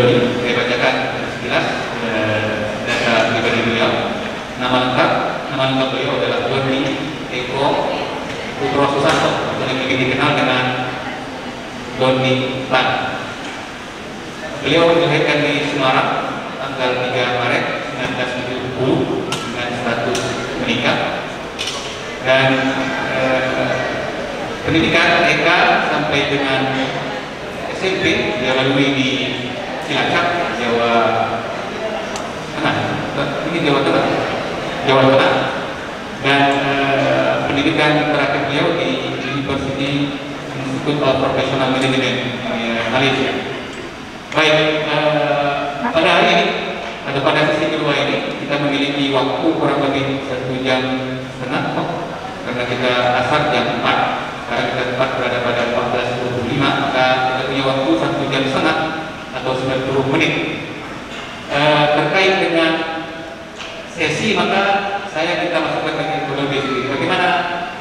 Doni. Saya bacakan sekilas data pribadi beliau. Nama lengkap beliau adalah Doni Eko Putro Susanto, atau yang lebih dikenal dengan Doni Tan. Beliau dilahirkan di Semarang tanggal 3 Maret 1970 dengan status menikah, dan pendidikan TK sampai dengan SMP dia lalui di Cilacap, Jawa Tengah. Ini Jawa Tengah, dan pendidikan terakhir beliau di University Institute of Professional Management Malaysia. Baik, pada hari ini atau pada sesi kedua ini kita memiliki waktu kurang lebih 1 jam setengah, karena kita asar jam 4. Sekarang kita tepat berada pada 14.25, maka kita punya waktu 1 jam setengah atau 90 menit. Terkait dengan sesi, maka saya minta masukan dari lebih sedikit. Bagaimana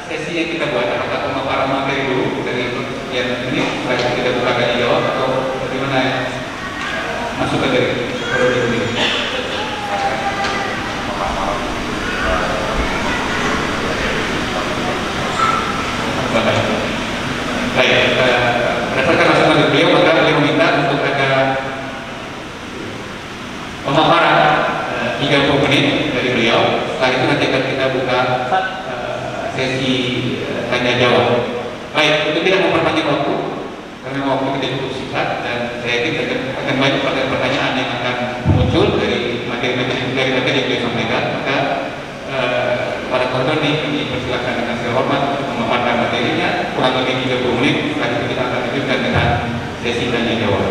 sesi yang kita buat? Apakah pemaparan materi dulu dari sekian menit, setelah kita buka tanya jawab, atau bagaimana masukan dari lebih sedikit? Baik, berdasarkan masukan dari beliau, maka beliau meminta untuk ada pemaparan 30 menit dari beliau. Setelah itu nanti akan kita buka sesi tanya jawab. Baik, untuk tidak memperpanjang waktu, karena waktu kita cukup singkat, dan saya yakin akan banyak pertanyaan yang akan muncul dari materi-materi yang beliau sampaikan. Maka kepada korban ini dipersilakan dengan saya hormat untuk memaparkan materinya kurang lebih 30 menit. Setelah itu kita akan lanjutkan dengan sesi tanya jawab.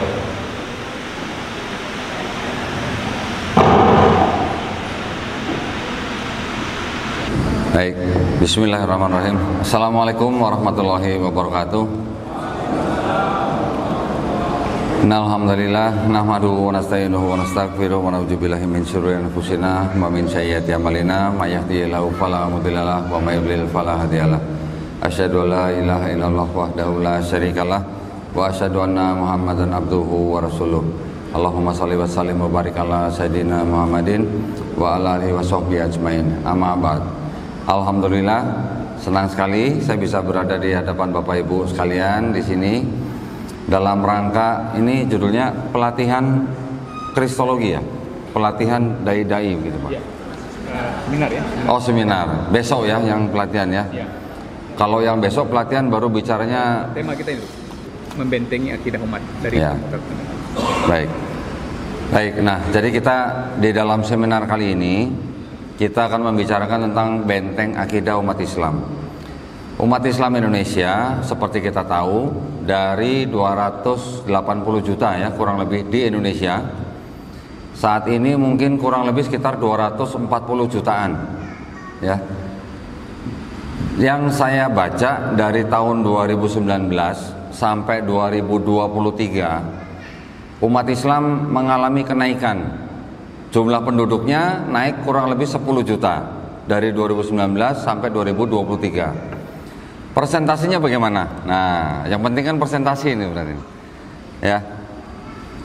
Baik, bismillahirrahmanirrahim. Assalamualaikum warahmatullahi wabarakatuh. Innalhamdulillah nahmaduhu wa nasta'inuhu wa nastaghfiruh wa na'udzu billahi min syururi anfusina wa min sayyiati a'malina may yahdihillahu fala mudhillalah wa may yudlil fala hadiyalah. Asyhadu an la ilaha illallah wahdahu la syarikalah wa asyhadu anna Muhammadan abduhu wa rasuluh. Allahumma shalli wa sallim wa barik ala sayidina Muhammadin wa ala alihi wa sahbihi ajmain. Amma ba'd. Alhamdulillah, senang sekali saya bisa berada di hadapan Bapak Ibu sekalian di sini dalam rangka ini judulnya pelatihan Kristologi ya, pelatihan dai-dai gitu Pak. Ya. Seminar ya. Oh seminar, besok ya yang pelatihan ya. Ya. Kalau yang besok pelatihan baru bicaranya. Tema kita itu membentengi akidah umat dari. Ya. Baik, baik. Nah jadi kita di dalam seminar kali ini kita akan membicarakan tentang benteng akidah umat Islam. Umat Islam Indonesia seperti kita tahu dari 280 juta ya kurang lebih di Indonesia. Saat ini mungkin kurang lebih sekitar 240 jutaan ya. Yang saya baca dari tahun 2019 sampai 2023 umat Islam mengalami kenaikan. Jumlah penduduknya naik kurang lebih 10 juta dari 2019 sampai 2023. Persentasenya bagaimana? Nah, yang penting kan persentase ini berarti. Ya.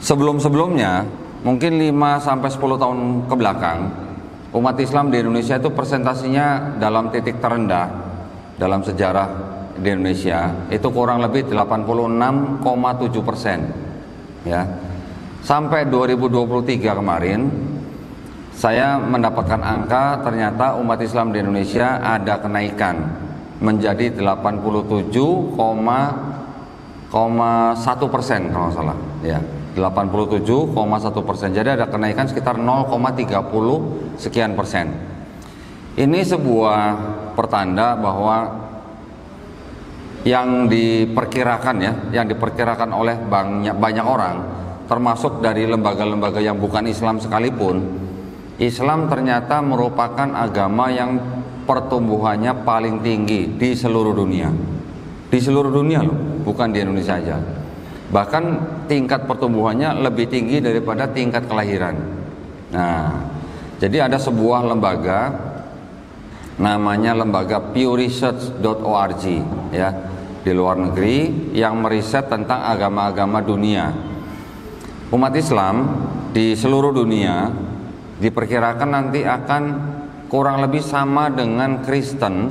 Sebelum-sebelumnya, mungkin 5 sampai 10 tahun ke belakang, umat Islam di Indonesia itu persentasinya dalam titik terendah dalam sejarah di Indonesia itu kurang lebih 86,7%. Ya. Sampai 2023 kemarin saya mendapatkan angka ternyata umat Islam di Indonesia ada kenaikan menjadi 87,1% kalau nggak salah ya, 87,1%. Jadi ada kenaikan sekitar 0,30 sekian persen. Ini sebuah pertanda bahwa yang diperkirakan ya, yang diperkirakan oleh banyak orang, termasuk dari lembaga-lembaga yang bukan Islam sekalipun, Islam ternyata merupakan agama yang pertumbuhannya paling tinggi di seluruh dunia. Di seluruh dunia loh, bukan di Indonesia aja. Bahkan tingkat pertumbuhannya lebih tinggi daripada tingkat kelahiran. Nah, jadi ada sebuah lembaga namanya lembaga pewresearch.org ya, di luar negeri yang meriset tentang agama-agama dunia. umat Islam di seluruh dunia diperkirakan nanti akan kurang lebih sama dengan Kristen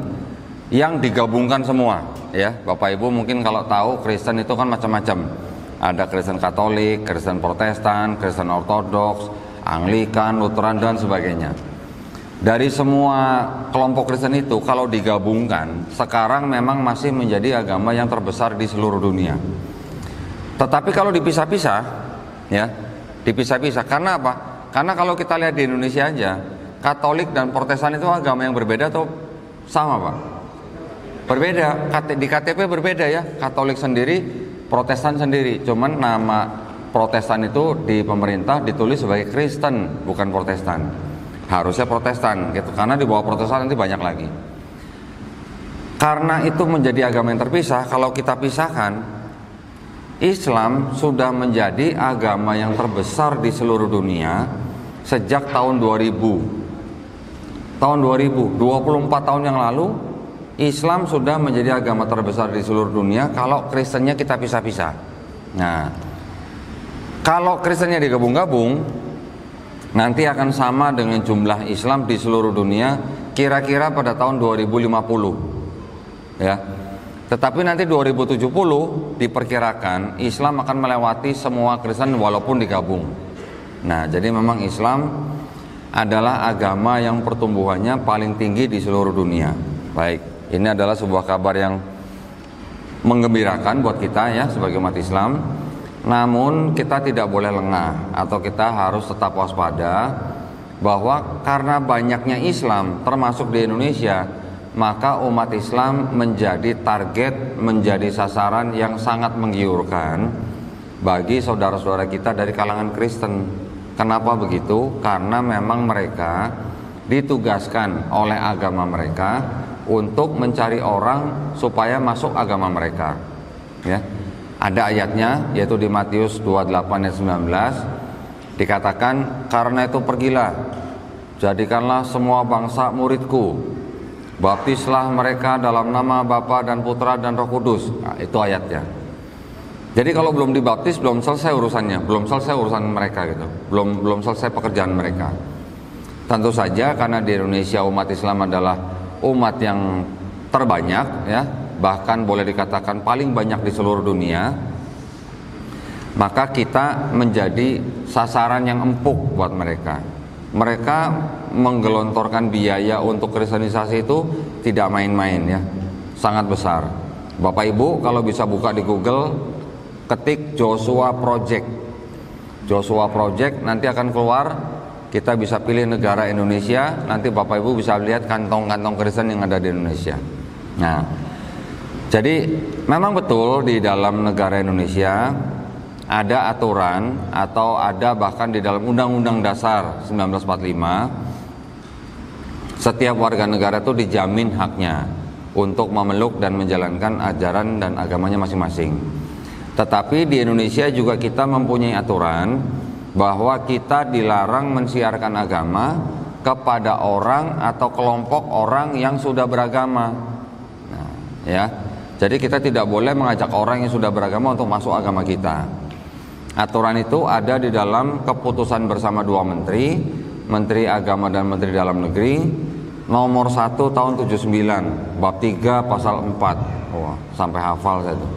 yang digabungkan semua, ya. Bapak Ibu mungkin kalau tahu Kristen itu kan macam-macam. Ada Kristen Katolik, Kristen Protestan, Kristen Ortodoks, Anglikan, Lutheran dan sebagainya. Dari semua kelompok Kristen itu kalau digabungkan sekarang memang masih menjadi agama yang terbesar di seluruh dunia. Tetapi kalau dipisah-pisah, ya, dipisah-pisah. Karena apa? Karena kalau kita lihat di Indonesia aja, Katolik dan Protestan itu agama yang berbeda atau sama, Pak? Berbeda. Di KTP berbeda ya. Katolik sendiri, Protestan sendiri. Cuman nama Protestan itu di pemerintah ditulis sebagai Kristen, bukan Protestan. Harusnya Protestan gitu. Karena di bawah Protestan nanti banyak lagi. Karena itu menjadi agama yang terpisah, kalau kita pisahkan, Islam sudah menjadi agama yang terbesar di seluruh dunia sejak tahun 2000. Tahun 2000, 24 tahun yang lalu, Islam sudah menjadi agama terbesar di seluruh dunia kalau Kristennya kita pisah-pisah. Nah, kalau Kristennya digabung-gabung, nanti akan sama dengan jumlah Islam di seluruh dunia kira-kira pada tahun 2050. Ya. Tetapi nanti 2070 diperkirakan Islam akan melewati semua Kristen walaupun digabung. Nah, jadi memang Islam adalah agama yang pertumbuhannya paling tinggi di seluruh dunia. Baik, ini adalah sebuah kabar yang menggembirakan buat kita ya sebagai umat Islam. Namun kita tidak boleh lengah atau kita harus tetap waspada bahwa karena banyaknya Islam termasuk di Indonesia, maka umat Islam menjadi target, menjadi sasaran yang sangat menggiurkan bagi saudara-saudara kita dari kalangan Kristen. Kenapa begitu? Karena memang mereka ditugaskan oleh agama mereka untuk mencari orang supaya masuk agama mereka. Ya. Ada ayatnya yaitu di Matius 28 ayat 19 dikatakan, karena itu pergilah, jadikanlah semua bangsa muridku, baptislah mereka dalam nama Bapa dan Putra dan Roh Kudus. Nah, itu ayatnya. Jadi kalau belum dibaptis belum selesai urusannya, belum selesai urusan mereka gitu, belum selesai pekerjaan mereka. Tentu saja karena di Indonesia umat Islam adalah umat yang terbanyak, ya, bahkan boleh dikatakan paling banyak di seluruh dunia, maka kita menjadi sasaran yang empuk buat mereka. Mereka menggelontorkan biaya untuk kristenisasi itu tidak main-main ya, sangat besar. Bapak Ibu kalau bisa buka di Google, ketik Joshua Project. Joshua Project nanti akan keluar, kita bisa pilih negara Indonesia, nanti Bapak Ibu bisa lihat kantong-kantong Kristen yang ada di Indonesia. Nah, jadi memang betul di dalam negara Indonesia ada aturan atau ada bahkan di dalam Undang-Undang Dasar 1945 setiap warga negara itu dijamin haknya untuk memeluk dan menjalankan ajaran dan agamanya masing-masing. Tetapi di Indonesia juga kita mempunyai aturan bahwa kita dilarang mensiarkan agama kepada orang atau kelompok orang yang sudah beragama. Nah, ya. Jadi kita tidak boleh mengajak orang yang sudah beragama untuk masuk agama kita. Aturan itu ada di dalam keputusan bersama dua menteri, Menteri Agama dan Menteri Dalam Negeri, nomor 1 tahun 79, bab 3 pasal 4. Wah, sampai hafal saya itu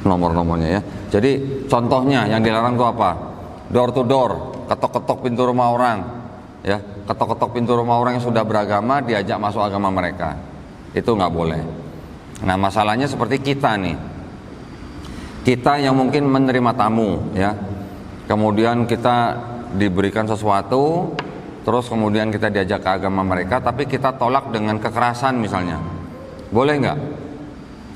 nomor-nomornya ya. Jadi contohnya yang dilarang itu apa? Door to door, ketok-ketok pintu rumah orang, ya, ketok-ketok pintu rumah orang yang sudah beragama diajak masuk agama mereka. Itu nggak boleh. Nah, masalahnya seperti kita nih. Kita yang mungkin menerima tamu ya, kemudian kita diberikan sesuatu, terus kemudian kita diajak ke agama mereka, tapi kita tolak dengan kekerasan misalnya, boleh nggak?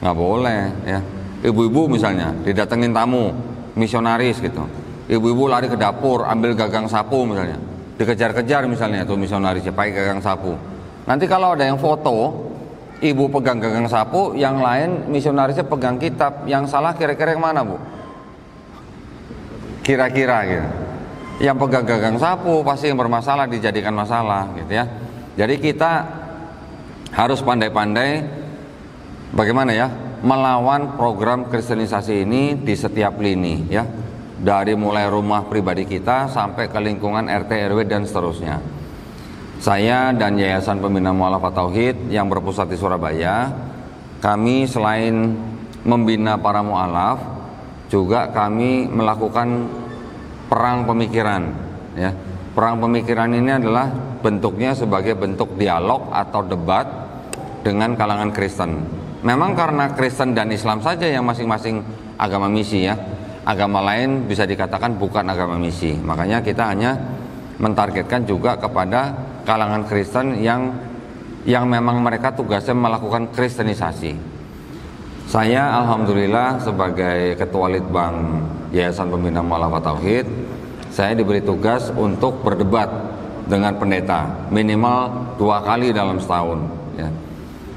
Nggak boleh ya. Ibu-ibu misalnya didatengin tamu misionaris gitu, ibu-ibu lari ke dapur ambil gagang sapu misalnya, dikejar-kejar misalnya tuh misionarisnya pakai gagang sapu. Nanti kalau ada yang foto ibu pegang gagang sapu, yang lain misionarisnya pegang kitab, yang salah kira-kira yang mana Bu? Kira-kira gitu. Yang pegang gagang sapu pasti yang bermasalah dijadikan masalah gitu ya. Jadi kita harus pandai-pandai bagaimana ya melawan program kristenisasi ini di setiap lini ya, dari mulai rumah pribadi kita sampai ke lingkungan RT RW dan seterusnya. Saya dan Yayasan Pembina Mu'alafah Tauhid yang berpusat di Surabaya, kami selain membina para mu'alaf, juga kami melakukan perang pemikiran, ya. Perang pemikiran ini adalah bentuknya sebagai bentuk dialog atau debat dengan kalangan Kristen. Memang karena Kristen dan Islam saja yang masing-masing agama misi, ya. Agama lain bisa dikatakan bukan agama misi. Makanya kita hanya mentargetkan juga kepada kalangan Kristen yang memang mereka tugasnya melakukan kristenisasi. Saya alhamdulillah sebagai Ketua Litbang Yayasan Pembina Mu'alafah Tauhid, saya diberi tugas untuk berdebat dengan pendeta minimal 2 kali dalam setahun, ya.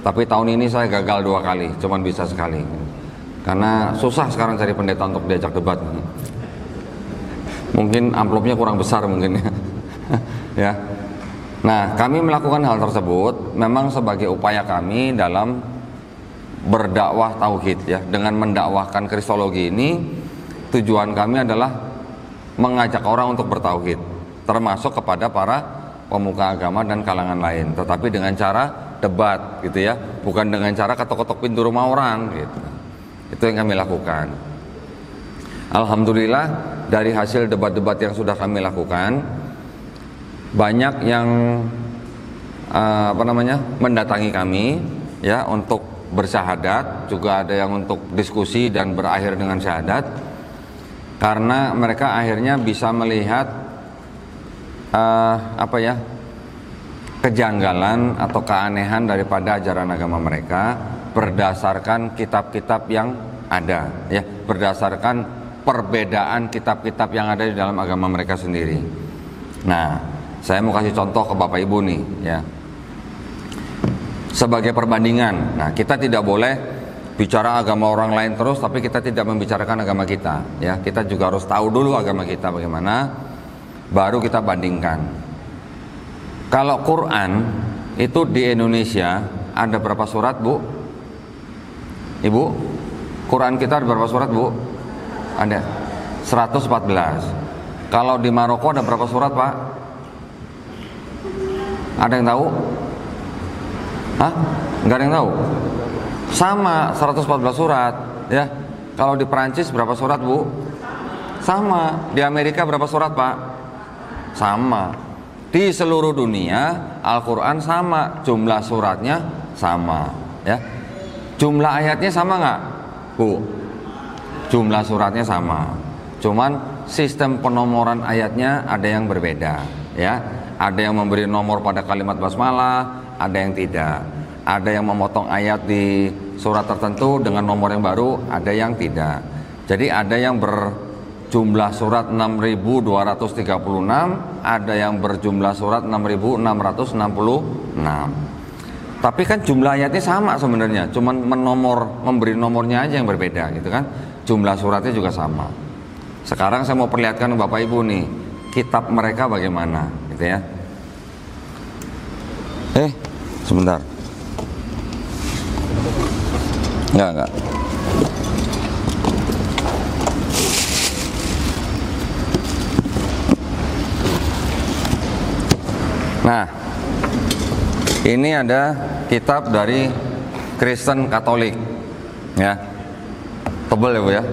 Tapi tahun ini saya gagal 2 kali, cuman bisa sekali. Karena susah sekarang cari pendeta untuk diajak debat. Mungkin amplopnya kurang besar mungkin, ya. Ya. Nah, kami melakukan hal tersebut memang sebagai upaya kami dalam berdakwah tauhid, ya. Dengan mendakwahkan kristologi ini, tujuan kami adalah mengajak orang untuk bertauhid, termasuk kepada para pemuka agama dan kalangan lain, tetapi dengan cara debat, gitu ya, bukan dengan cara ketok-ketok pintu rumah orang, gitu. Itu yang kami lakukan. Alhamdulillah dari hasil debat-debat yang sudah kami lakukan, banyak yang mendatangi kami, ya, untuk bersyahadat, juga ada yang untuk diskusi dan berakhir dengan syahadat, karena mereka akhirnya bisa melihat kejanggalan atau keanehan daripada ajaran agama mereka berdasarkan kitab-kitab yang ada, ya, berdasarkan perbedaan kitab-kitab yang ada di dalam agama mereka sendiri. Nah, saya mau kasih contoh ke Bapak Ibu nih, ya. Sebagai perbandingan, nah, kita tidak boleh bicara agama orang lain terus, tapi kita tidak membicarakan agama kita, ya. Kita juga harus tahu dulu agama kita bagaimana, baru kita bandingkan. Kalau Quran itu di Indonesia ada berapa surat, Bu? Ibu, Quran kita ada berapa surat, Bu? Ada 114. Kalau di Maroko ada berapa surat, Pak? Ada yang tahu? Hah? Nggak ada yang tahu? Sama, 114 surat, ya. Kalau di Perancis berapa surat, Bu? Sama. Di Amerika berapa surat, Pak? Sama. Di seluruh dunia Al-Quran sama, jumlah suratnya sama, ya. Jumlah ayatnya sama nggak, Bu? Jumlah suratnya sama, cuman sistem penomoran ayatnya ada yang berbeda, ya. Ada yang memberi nomor pada kalimat basmalah, ada yang tidak. Ada yang memotong ayat di surat tertentu dengan nomor yang baru, ada yang tidak. Jadi ada yang berjumlah surat 6.236, ada yang berjumlah surat 6.666. Tapi kan jumlah ayatnya sama sebenarnya, cuman memberi nomornya aja yang berbeda, gitu kan. Jumlah suratnya juga sama. Sekarang saya mau perlihatkan Bapak Ibu nih, kitab mereka bagaimana, gitu ya. Sebentar. Enggak. Nah, ini ada kitab dari Kristen Katolik, ya. Tebal ya, Bu, ya.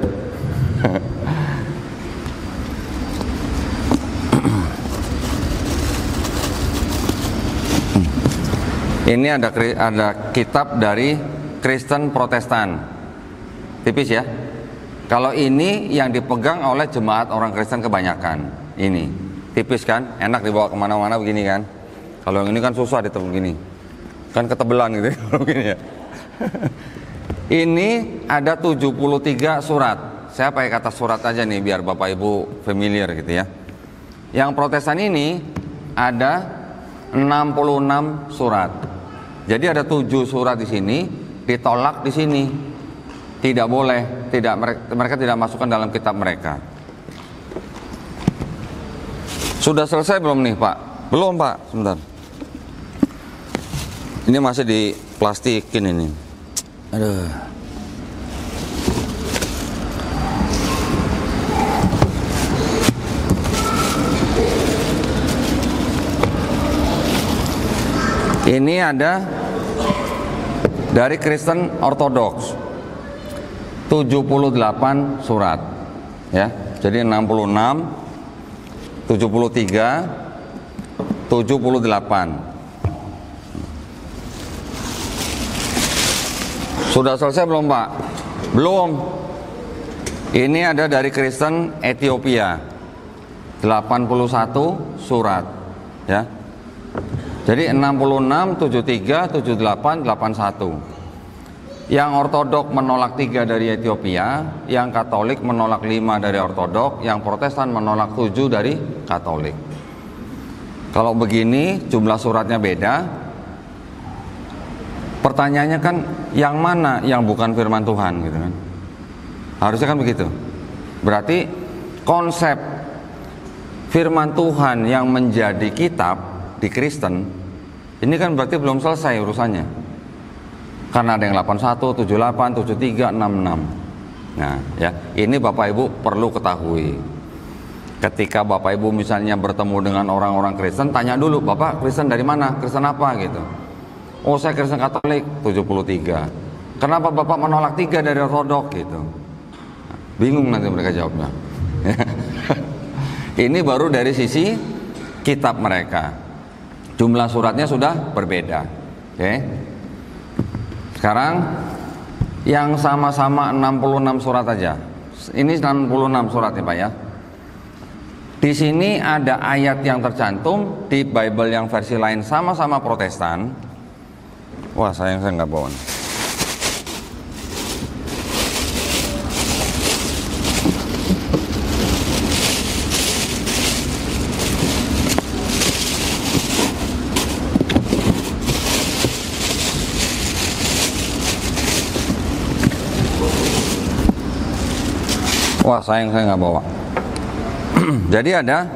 Ini ada kitab dari Kristen Protestan, tipis ya. Kalau ini yang dipegang oleh jemaat orang Kristen kebanyakan, ini tipis kan, enak dibawa kemana-mana begini kan. Kalau yang ini kan susah ditebak begini, kan ketebelan gitu kalau begini ya. Ini ada 73 surat. Saya pakai kata surat aja nih biar Bapak Ibu familiar gitu ya. Yang Protestan ini ada 66 surat. Jadi ada 7 surat di sini ditolak di sini. Tidak boleh, mereka tidak masukkan dalam kitab mereka. Sudah selesai belum nih, Pak? Belum, Pak. Sebentar. Ini masih di plastikin ini. Aduh. Ini ada dari Kristen Ortodoks 78 surat ya. Jadi 66, 73, 78. Sudah selesai belum, Pak? Belum. Ini ada dari Kristen Ethiopia 81 surat ya. Jadi 66, 73, 78, 81. Yang Ortodok menolak 3 dari Ethiopia, yang Katolik menolak 5 dari Ortodok, yang Protestan menolak 7 dari Katolik. Kalau begini jumlah suratnya beda, pertanyaannya kan yang mana yang bukan firman Tuhan gitu kan? Harusnya kan begitu. Berarti konsep firman Tuhan yang menjadi kitab di Kristen ini kan berarti belum selesai urusannya. Karena ada yang 81, 78, 73, 66. Nah, ya, ini Bapak Ibu perlu ketahui. Ketika Bapak Ibu misalnya bertemu dengan orang-orang Kristen, tanya dulu, Bapak Kristen dari mana? Kristen apa gitu. Oh, saya Kristen Katolik 73. Kenapa Bapak menolak 3 dari Ortodok gitu? Bingung nanti mereka jawabnya. Ini baru dari sisi kitab mereka. Jumlah suratnya sudah berbeda. Oke. Sekarang yang sama-sama 66 surat aja. Ini 66 surat ya Pak ya. Di sini ada ayat yang tercantum di Bible yang versi lain sama-sama Protestan. Wah, sayang saya nggak bawa. Wah, sayang saya nggak bawa. Jadi ada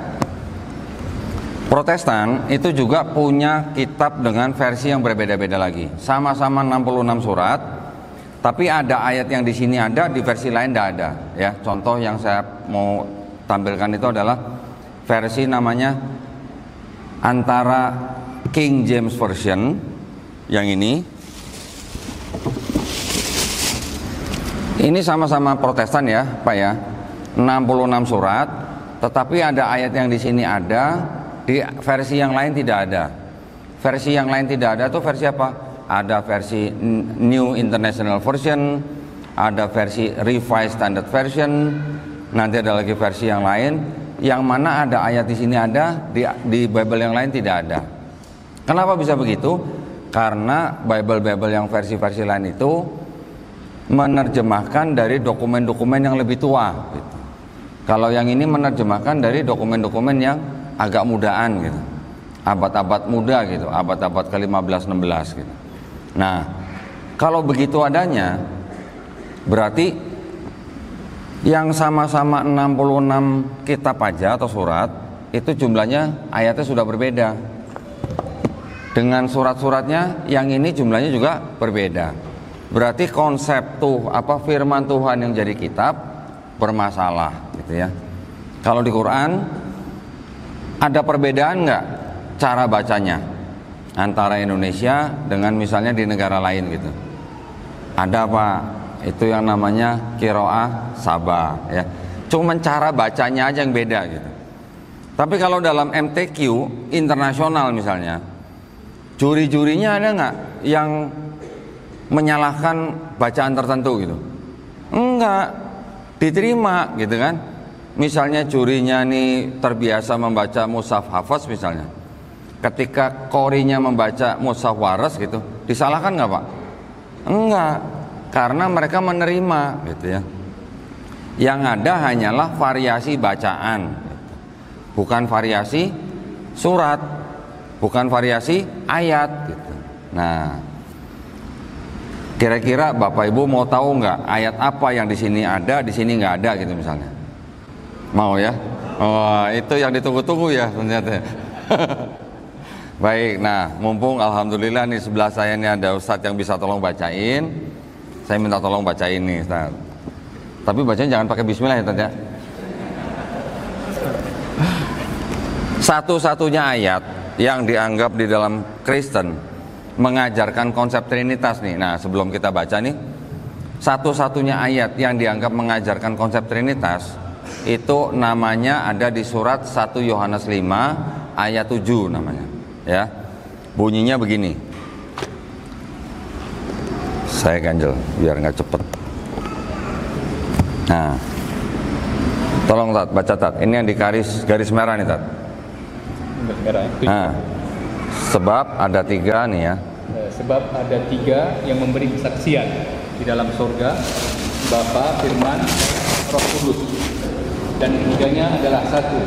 Protestan itu juga punya kitab dengan versi yang berbeda-beda lagi. Sama-sama 66 surat, tapi ada ayat yang di sini ada, di versi lain tidak ada. Ya, contoh yang saya mau tampilkan itu adalah versi namanya antara King James Version yang ini. Ini sama-sama Protestan ya, Pak ya. 66 surat, tetapi ada ayat yang di sini ada, di versi yang lain tidak ada. Versi yang lain tidak ada itu versi apa? Ada versi New International Version, ada versi Revised Standard Version, nanti ada lagi versi yang lain. Yang mana ada ayat di sini ada, di Bible yang lain tidak ada. Kenapa bisa begitu? Karena Bible yang versi-versi lain itu menerjemahkan dari dokumen-dokumen yang lebih tua gitu. Kalau yang ini menerjemahkan dari dokumen-dokumen yang agak mudaan gitu, abad-abad muda gitu, abad-abad ke-15-16 gitu. Nah, kalau begitu adanya, berarti yang sama-sama 66 kitab aja atau surat itu jumlahnya ayatnya sudah berbeda. Dengan surat-suratnya yang ini jumlahnya juga berbeda. Berarti konsep firman Tuhan yang jadi kitab bermasalah gitu ya. Kalau di Quran ada perbedaan nggak cara bacanya antara Indonesia dengan misalnya di negara lain gitu? Ada apa? Itu yang namanya qiraah sabah ya. Cuman cara bacanya aja yang beda gitu. Tapi kalau dalam MTQ internasional misalnya, juri-jurinya ada nggak yang menyalahkan bacaan tertentu gitu? Enggak, diterima gitu kan. Misalnya jurinya nih terbiasa membaca mushaf hafaz misalnya, ketika qorinya membaca mushaf waras gitu, disalahkan nggak Pak? Enggak, karena mereka menerima gitu ya. Yang ada hanyalah variasi bacaan, bukan variasi surat, bukan variasi ayat gitu. Nah, kira-kira Bapak Ibu mau tahu nggak ayat apa yang di sini ada, di sini nggak ada gitu misalnya? Mau ya? Oh, itu yang ditunggu-tunggu ya ternyata. Baik, nah mumpung alhamdulillah nih sebelah saya ini ada Ustadz yang bisa tolong bacain. Saya minta tolong bacain nih Ustadz. Tapi bacanya jangan pakai bismillah ya Ustadz ya. Satu-satunya ayat yang dianggap di dalam Kristen mengajarkan konsep Trinitas nih. Nah, sebelum kita baca nih, satu-satunya ayat yang dianggap mengajarkan konsep Trinitas itu namanya ada di surat 1 Yohanes 5 ayat 7 namanya. Ya. Bunyinya begini. Saya ganjel biar nggak cepet. Nah, tolong Tat, baca Tat. Ini yang di garis merah nih Tat. Merah ya. Nah, sebab ada 3 nih ya. Sebab ada 3 yang memberi kesaksian di dalam surga, Bapa, Firman, Roh Kudus, dan ketiganya adalah satu.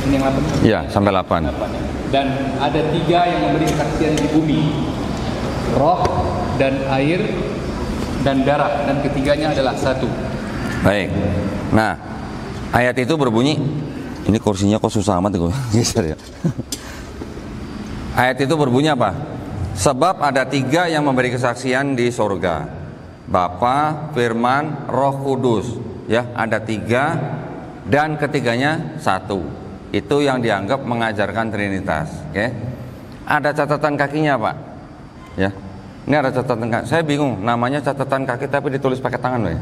Ini yang 8. Iya, sampai 8. Dan ada 3 yang memberi kesaksian di bumi, roh dan air dan darah, dan ketiganya adalah satu. Baik. Nah, ayat itu berbunyi, ini kursinya kok susah amat gue geser ya. Ayat itu berbunyi apa? Sebab ada 3 yang memberi kesaksian di surga, Bapa, Firman, Roh Kudus. Ya, ada 3 dan ketiganya satu. Itu yang dianggap mengajarkan Trinitas. Oke? Ada catatan kakinya Pak. Ya, ini ada catatan kaki. Saya bingung, namanya catatan kaki tapi ditulis pakai tangan loh ya.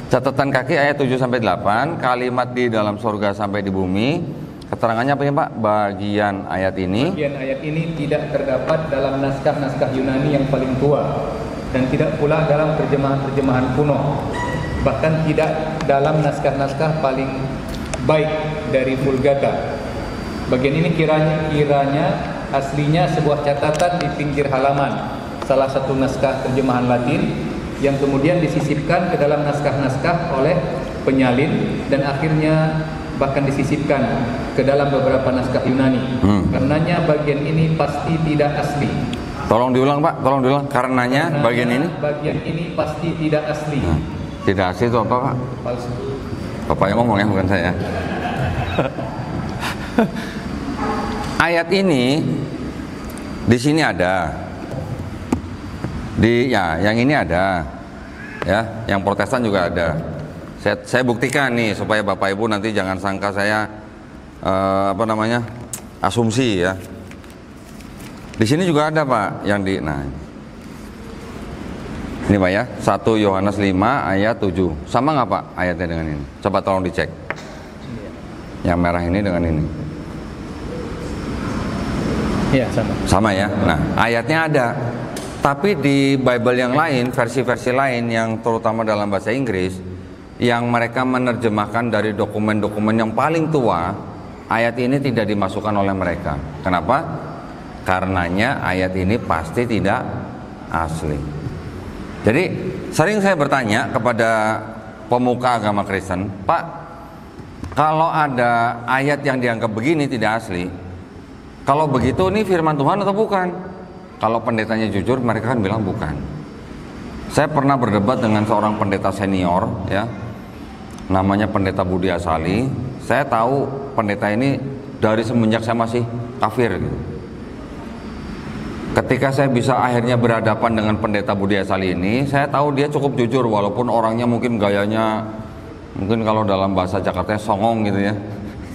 Catatan kaki ayat 7-8, kalimat di dalam surga sampai di bumi. Keterangannya apa ya Pak? Bagian ayat ini tidak terdapat dalam naskah-naskah Yunani yang paling tua, dan tidak pula dalam terjemahan-terjemahan kuno, bahkan tidak dalam naskah-naskah paling baik dari Vulgata. Bagian ini kiranya aslinya sebuah catatan di pinggir halaman salah satu naskah terjemahan Latin yang kemudian disisipkan ke dalam naskah-naskah oleh penyalin dan akhirnya bahkan disisipkan ke dalam beberapa naskah Yunani. Karenanya bagian ini pasti tidak asli. Tolong diulang Pak, tolong diulang. Karenanya bagian ini pasti tidak asli. Tidak asli itu apa Pak? Palsu. Bapak yang ngomong ya, bukan saya. Ayat ini di sini ada, yang ini ada, ya, yang Protestan juga ada. Saya buktikan nih supaya Bapak Ibu nanti jangan sangka saya asumsi ya. Di sini juga ada Pak yang ini Pak ya, 1 Yohanes 5 ayat 7. Sama nggak Pak ayatnya dengan ini? Coba tolong dicek. Yang merah ini dengan ini. Iya, sama. Sama ya. Nah, ayatnya ada. Tapi di Bible yang lain, versi-versi lain yang terutama dalam bahasa Inggris, yang mereka menerjemahkan dari dokumen-dokumen yang paling tua, ayat ini tidak dimasukkan oleh mereka. Kenapa? Karenanya ayat ini pasti tidak asli. Jadi sering saya bertanya kepada pemuka agama Kristen, Pak, kalau ada ayat yang dianggap begini tidak asli, kalau begitu ini firman Tuhan atau bukan? Kalau pendetanya jujur, mereka kan bilang bukan. Saya pernah berdebat dengan seorang pendeta senior, ya, namanya Pendeta Budi Asali. Saya tahu pendeta ini dari semenjak saya masih kafir gitu. Ketika saya bisa akhirnya berhadapan dengan Pendeta Budi Asali ini, saya tahu dia cukup jujur walaupun orangnya mungkin gayanya, mungkin kalau dalam bahasa Jakarta songong gitu ya.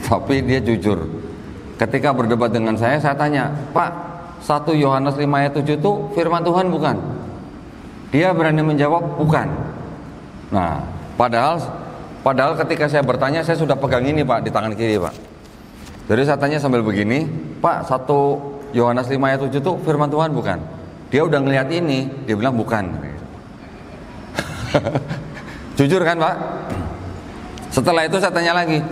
Tapi dia jujur. Ketika berdebat dengan saya tanya, Pak, 1 Yohanes 5 ayat 7 itu firman Tuhan bukan? Dia berani menjawab bukan. Nah, padahal ketika saya bertanya, saya sudah pegang ini Pak di tangan kiri Pak. Jadi saya tanya sambil begini, Pak, 1 Yohanes 5 ayat 7 itu firman Tuhan bukan? Dia udah ngelihat ini, dia bilang bukan. Jujur kan Pak? Setelah itu saya tanya lagi,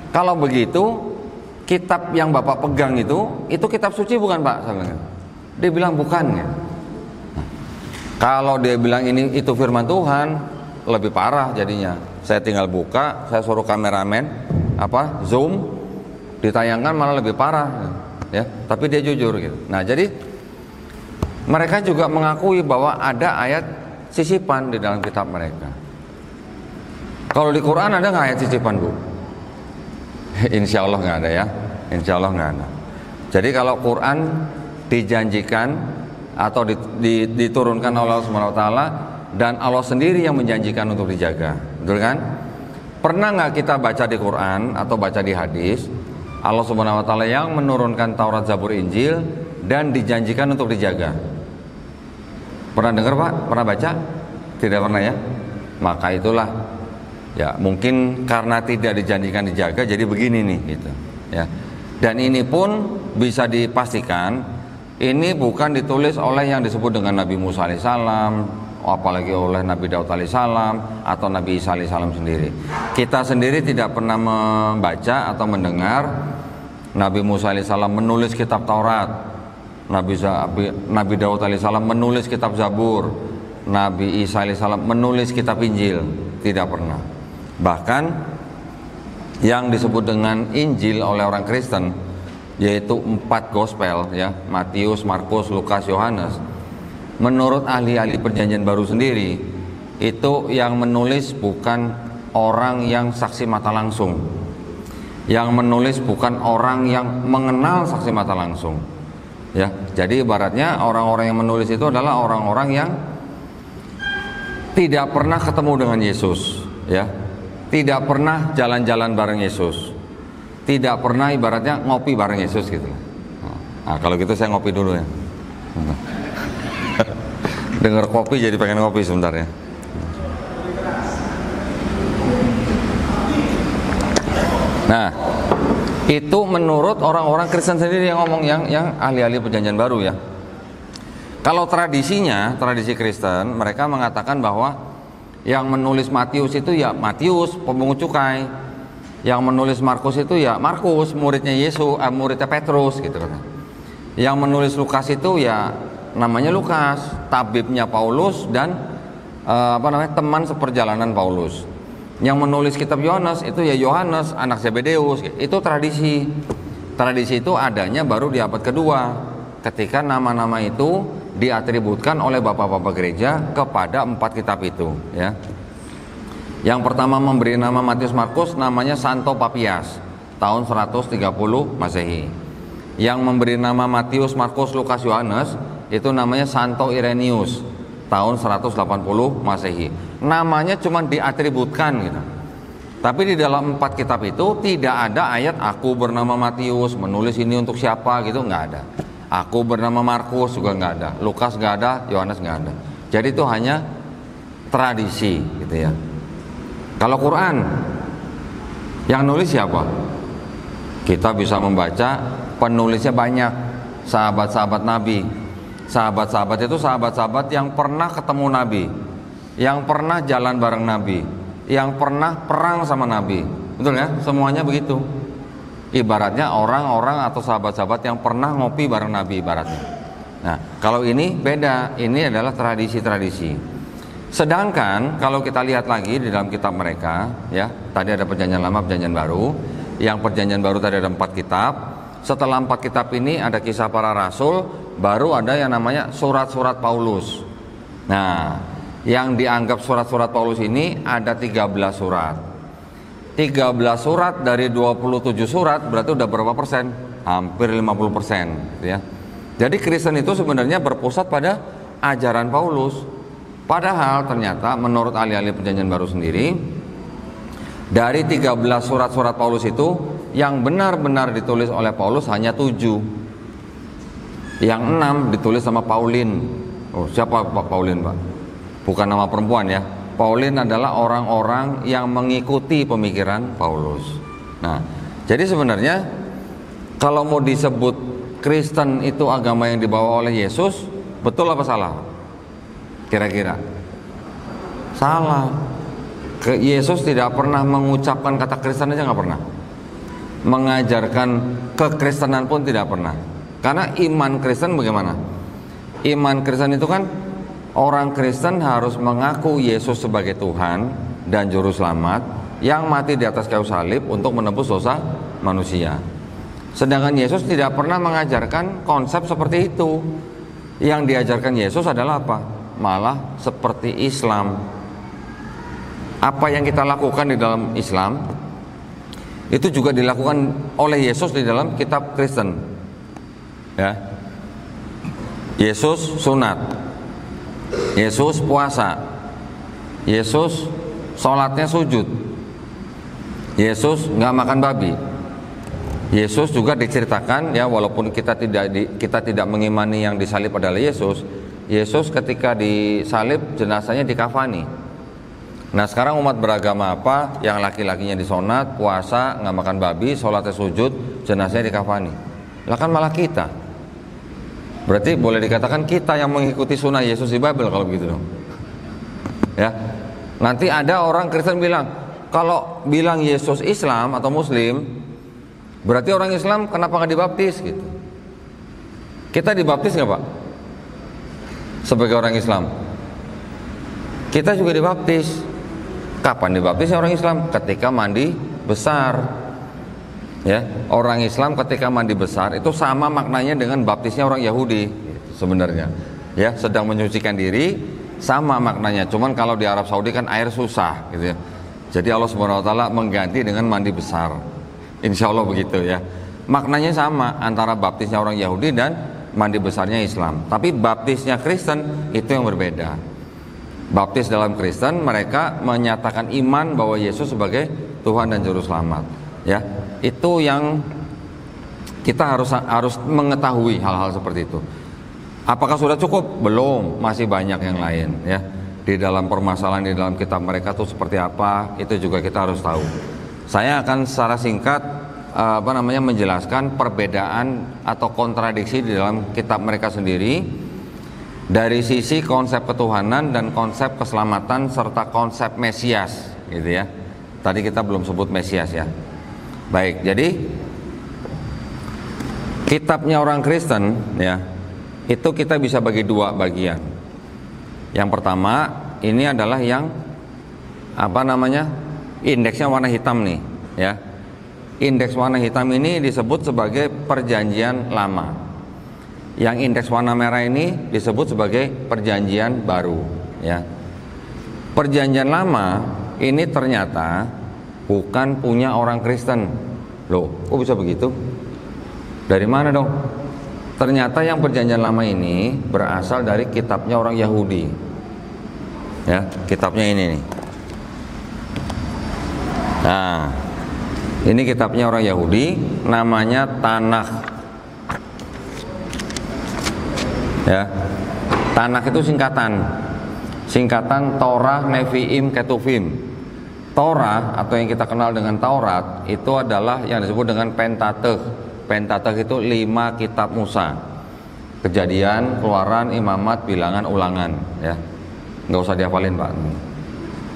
kalau begitu kitab yang Bapak pegang itu kitab suci bukan Pak? Dia bilang bukan ya. Kalau dia bilang itu firman Tuhan, lebih parah jadinya. Saya tinggal buka, saya suruh kameramen zoom, ditayangkan malah lebih parah ya. Tapi dia jujur gitu. Nah, jadi mereka juga mengakui bahwa ada ayat sisipan di dalam kitab mereka. Kalau di Quran ada nggak ayat sisipan Bu? Insya Allah nggak ada ya. Insya Allah nggak ada. Jadi kalau Quran dijanjikan atau diturunkan oleh Allah Subhanahu Wa Taala dan Allah sendiri yang menjanjikan untuk dijaga, betul kan? Pernah nggak kita baca di Quran atau baca di hadis Allah Subhanahu wa taala yang menurunkan Taurat, Zabur, Injil dan dijanjikan untuk dijaga. Pernah dengar Pak? Pernah baca? Tidak pernah ya? Maka itulah ya, mungkin karena tidak dijanjikan dijaga jadi begini nih gitu ya. Dan ini pun bisa dipastikan ini bukan ditulis oleh yang disebut dengan Nabi Musa alaihissalam, apalagi oleh Nabi Daud alaihissalam atau Nabi Isa alaihissalam sendiri. Kita sendiri tidak pernah membaca atau mendengar Nabi Musa alaihissalam menulis kitab Taurat, Nabi Daud alaihissalam menulis kitab Zabur, Nabi Isa alaihissalam menulis kitab Injil. Tidak pernah. Bahkan yang disebut dengan Injil oleh orang Kristen, yaitu 4 gospel ya, Matius, Markus, Lukas, Yohanes, menurut ahli-ahli perjanjian baru sendiri, itu yang menulis bukan orang yang saksi mata langsung, yang menulis bukan orang yang mengenal saksi mata langsung ya. Jadi ibaratnya orang-orang yang menulis itu adalah orang-orang yang tidak pernah ketemu dengan Yesus ya, tidak pernah jalan-jalan bareng Yesus, tidak pernah ibaratnya ngopi bareng Yesus gitu. Nah, kalau gitu saya ngopi dulu ya. Dengar kopi jadi pengen ngopi sebentar ya. Nah, itu menurut orang-orang Kristen sendiri yang ngomong, yang ahli-ahli perjanjian baru ya. Kalau tradisinya, tradisi Kristen, mereka mengatakan bahwa yang menulis Matius itu ya Matius, pemungut cukai. Yang menulis Markus itu ya Markus, muridnya Yesus, muridnya Petrus gitu kan. Yang menulis Lukas itu ya namanya Lukas, tabibnya Paulus dan teman seperjalanan Paulus. Yang menulis kitab Yohanes itu ya Yohanes, anak Zebedeus. Itu tradisi. Tradisi itu adanya baru di abad kedua, ketika nama-nama itu diatributkan oleh bapak-bapak gereja kepada 4 kitab itu ya. Yang pertama memberi nama Matius Markus namanya Santo Papias tahun 130 Masehi. Yang memberi nama Matius Markus Lukas Yohanes itu namanya Santo Irenaeus tahun 180 Masehi. Namanya cuma diatributkan gitu. Tapi di dalam 4 kitab itu tidak ada ayat aku bernama Matius menulis ini untuk siapa gitu, nggak ada. Aku bernama Markus juga nggak ada, Lukas nggak ada, Yohanes nggak ada. Jadi itu hanya tradisi gitu ya. Kalau Quran yang nulis siapa? Kita bisa membaca penulisnya banyak, sahabat-sahabat Nabi. Sahabat-sahabat itu sahabat-sahabat yang pernah ketemu Nabi, yang pernah jalan bareng Nabi, yang pernah perang sama Nabi. Betul ya? Semuanya begitu. Ibaratnya orang-orang atau sahabat-sahabat yang pernah ngopi bareng Nabi ibaratnya. Nah, kalau ini beda. Ini adalah tradisi-tradisi. Sedangkan kalau kita lihat lagi di dalam kitab mereka, ya, tadi ada perjanjian lama, perjanjian baru. Yang perjanjian baru tadi ada 4 kitab. Setelah 4 kitab ini ada kisah para rasul, baru ada yang namanya surat-surat Paulus. Nah, yang dianggap surat-surat Paulus ini ada 13 surat. 13 surat dari 27 surat berarti udah berapa persen? Hampir 50% ya. Jadi Kristen itu sebenarnya berpusat pada ajaran Paulus. Padahal ternyata menurut ahli-ahli perjanjian baru sendiri, dari 13 surat-surat Paulus itu yang benar-benar ditulis oleh Paulus hanya 7. Yang 6 ditulis sama Paulin. Oh, siapa Pak Paulin, Pak? Bukan nama perempuan ya. Paulin adalah orang-orang yang mengikuti pemikiran Paulus. Nah, jadi sebenarnya kalau mau disebut Kristen itu agama yang dibawa oleh Yesus, betul apa salah? Kira-kira salah. Yesus tidak pernah mengucapkan kata Kristen aja nggak pernah. Mengajarkan kekristenan pun tidak pernah. Karena iman Kristen bagaimana? Iman Kristen itu kan orang Kristen harus mengaku Yesus sebagai Tuhan dan Juru Selamat yang mati di atas kayu salib untuk menebus dosa manusia. Sedangkan Yesus tidak pernah mengajarkan konsep seperti itu. Yang diajarkan Yesus adalah apa? Malah seperti Islam. Apa yang kita lakukan di dalam Islam itu juga dilakukan oleh Yesus di dalam kitab Kristen ya. Yesus sunat, Yesus puasa, Yesus sholatnya sujud, Yesus nggak makan babi, Yesus juga diceritakan ya, walaupun kita tidak mengimani yang disalib adalah Yesus. Yesus ketika disalib jenazahnya dikafani. Nah sekarang umat beragama apa yang laki-lakinya disonat, puasa, nggak makan babi, sholatnya sujud, jenazahnya dikafani? Lah kan malah kita. Berarti boleh dikatakan kita yang mengikuti sunnah Yesus di Bible kalau begitu dong. Ya. Nanti ada orang Kristen bilang, kalau bilang Yesus Islam atau Muslim, berarti orang Islam kenapa nggak dibaptis gitu? Kita dibaptis nggak Pak? Sebagai orang Islam, kita juga dibaptis. Kapan dibaptisnya orang Islam? Ketika mandi besar. Ya, orang Islam ketika mandi besar itu sama maknanya dengan baptisnya orang Yahudi sebenarnya. Ya, sedang menyucikan diri sama maknanya. Cuman kalau di Arab Saudi kan air susah gitu ya. Jadi Allah Subhanahu wa taala mengganti dengan mandi besar. Insya Allah begitu ya. Maknanya sama antara baptisnya orang Yahudi dan mandi besarnya Islam. Tapi baptisnya Kristen itu yang berbeda. Baptis dalam Kristen mereka menyatakan iman bahwa Yesus sebagai Tuhan dan Juru Selamat. Ya, itu yang kita harus mengetahui hal-hal seperti itu. Apakah sudah cukup? Belum, masih banyak yang lain. Ya, di dalam permasalahan di dalam kitab mereka itu seperti apa? Itu juga kita harus tahu. Saya akan secara singkat menjelaskan perbedaan atau kontradiksi di dalam kitab mereka sendiri dari sisi konsep ketuhanan dan konsep keselamatan serta konsep Mesias gitu ya. Tadi kita belum sebut Mesias ya. Baik, jadi kitabnya orang Kristen ya, itu kita bisa bagi dua bagian. Yang pertama, ini adalah yang indeksnya warna hitam nih ya. Indeks warna hitam ini disebut sebagai perjanjian lama. Yang indeks warna merah ini disebut sebagai perjanjian baru ya. Perjanjian lama ini ternyata bukan punya orang Kristen. Loh, kok bisa begitu? Dari mana dong? Ternyata yang perjanjian lama ini berasal dari kitabnya orang Yahudi. Ya, kitabnya ini nih. Nah, ini kitabnya orang Yahudi, namanya Tanakh. Ya, Tanakh itu singkatan Torah, Nevi'im, Ketuvim. Torah atau yang kita kenal dengan Taurat itu adalah yang disebut dengan Pentateuch. Pentateuch itu 5 kitab Musa. Kejadian, Keluaran, Imamat, Bilangan, Ulangan. Ya, nggak usah dihafalin Pak.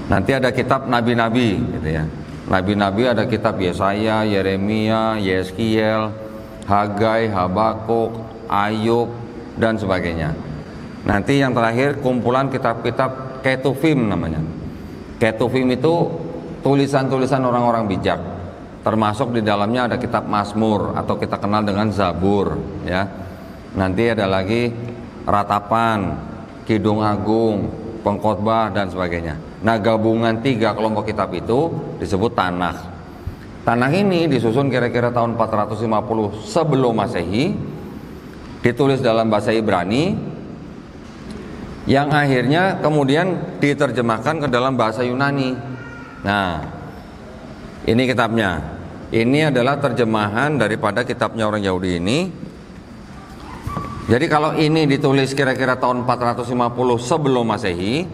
Nanti ada kitab nabi-nabi, gitu ya. Nabi-nabi ada kitab Yesaya, Yeremia, Yeskiel, Hagai, Habakuk, Ayub, dan sebagainya. Nanti yang terakhir kumpulan kitab-kitab Ketuvim namanya. Ketuvim itu tulisan-tulisan orang-orang bijak. Termasuk di dalamnya ada kitab Mazmur atau kita kenal dengan Zabur. Ya. Nanti ada lagi Ratapan, Kidung Agung, Pengkhotbah, dan sebagainya. Nah, gabungan 3 kelompok kitab itu disebut Tanakh. Tanakh ini disusun kira-kira tahun 450 sebelum Masehi, ditulis dalam bahasa Ibrani, yang akhirnya kemudian diterjemahkan ke dalam bahasa Yunani. Nah, ini kitabnya. Ini adalah terjemahan daripada kitabnya orang Yahudi ini. Jadi kalau ini ditulis kira-kira tahun 450 sebelum Masehi,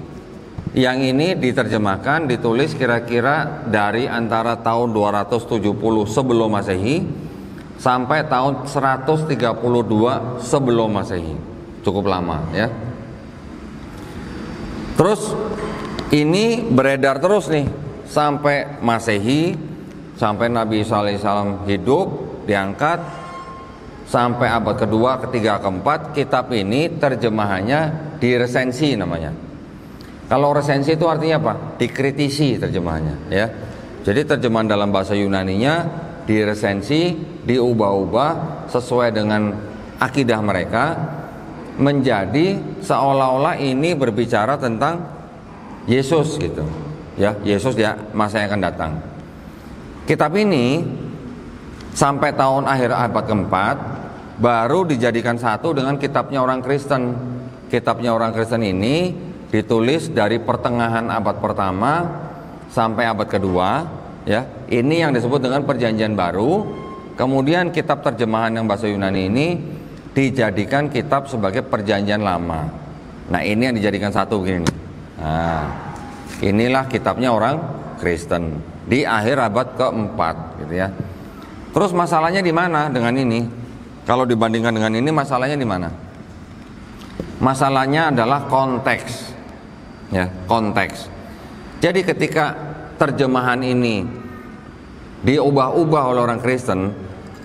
yang ini diterjemahkan, ditulis kira-kira dari antara tahun 270 sebelum Masehi sampai tahun 132 sebelum Masehi. Cukup lama ya. Terus ini beredar terus nih sampai Masehi, sampai Nabi Isa alaihissalam hidup, diangkat, sampai abad kedua, ketiga, keempat. Kitab ini terjemahannya diresensi namanya. Kalau resensi itu artinya apa? Dikritisi terjemahannya ya. Jadi terjemahan dalam bahasa Yunaninya diresensi, diubah-ubah sesuai dengan akidah mereka, menjadi seolah-olah ini berbicara tentang Yesus gitu. Ya, Yesus ya masa yang akan datang. Kitab ini sampai tahun akhir abad keempat baru dijadikan satu dengan kitabnya orang Kristen. Kitabnya orang Kristen ini ditulis dari pertengahan abad pertama sampai abad kedua ya. Ini yang disebut dengan perjanjian baru, Kemudian kitab terjemahan yang bahasa Yunani ini dijadikan kitab sebagai perjanjian lama. Nah, ini yang dijadikan satu begini nih. Nah, inilah kitabnya orang Kristen di akhir abad keempat, gitu ya. Terus masalahnya di mana dengan ini? Kalau dibandingkan dengan ini, masalahnya di mana? Masalahnya adalah konteks, ya, konteks. Jadi ketika terjemahan ini diubah-ubah oleh orang Kristen,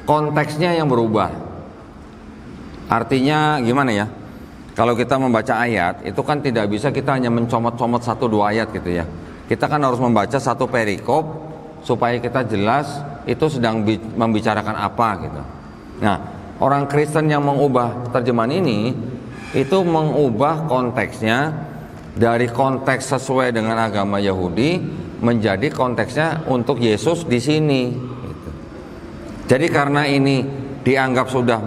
konteksnya yang berubah. Artinya gimana ya? Kalau kita membaca ayat, itu kan tidak bisa kita hanya mencomot-comot 1-2 ayat gitu ya. Kita kan harus membaca satu perikop supaya kita jelas itu sedang membicarakan apa gitu. Nah, orang Kristen yang mengubah terjemahan ini itu mengubah konteksnya dari konteks sesuai dengan agama Yahudi menjadi konteksnya untuk Yesus di sini. Gitu. Jadi karena ini dianggap sudah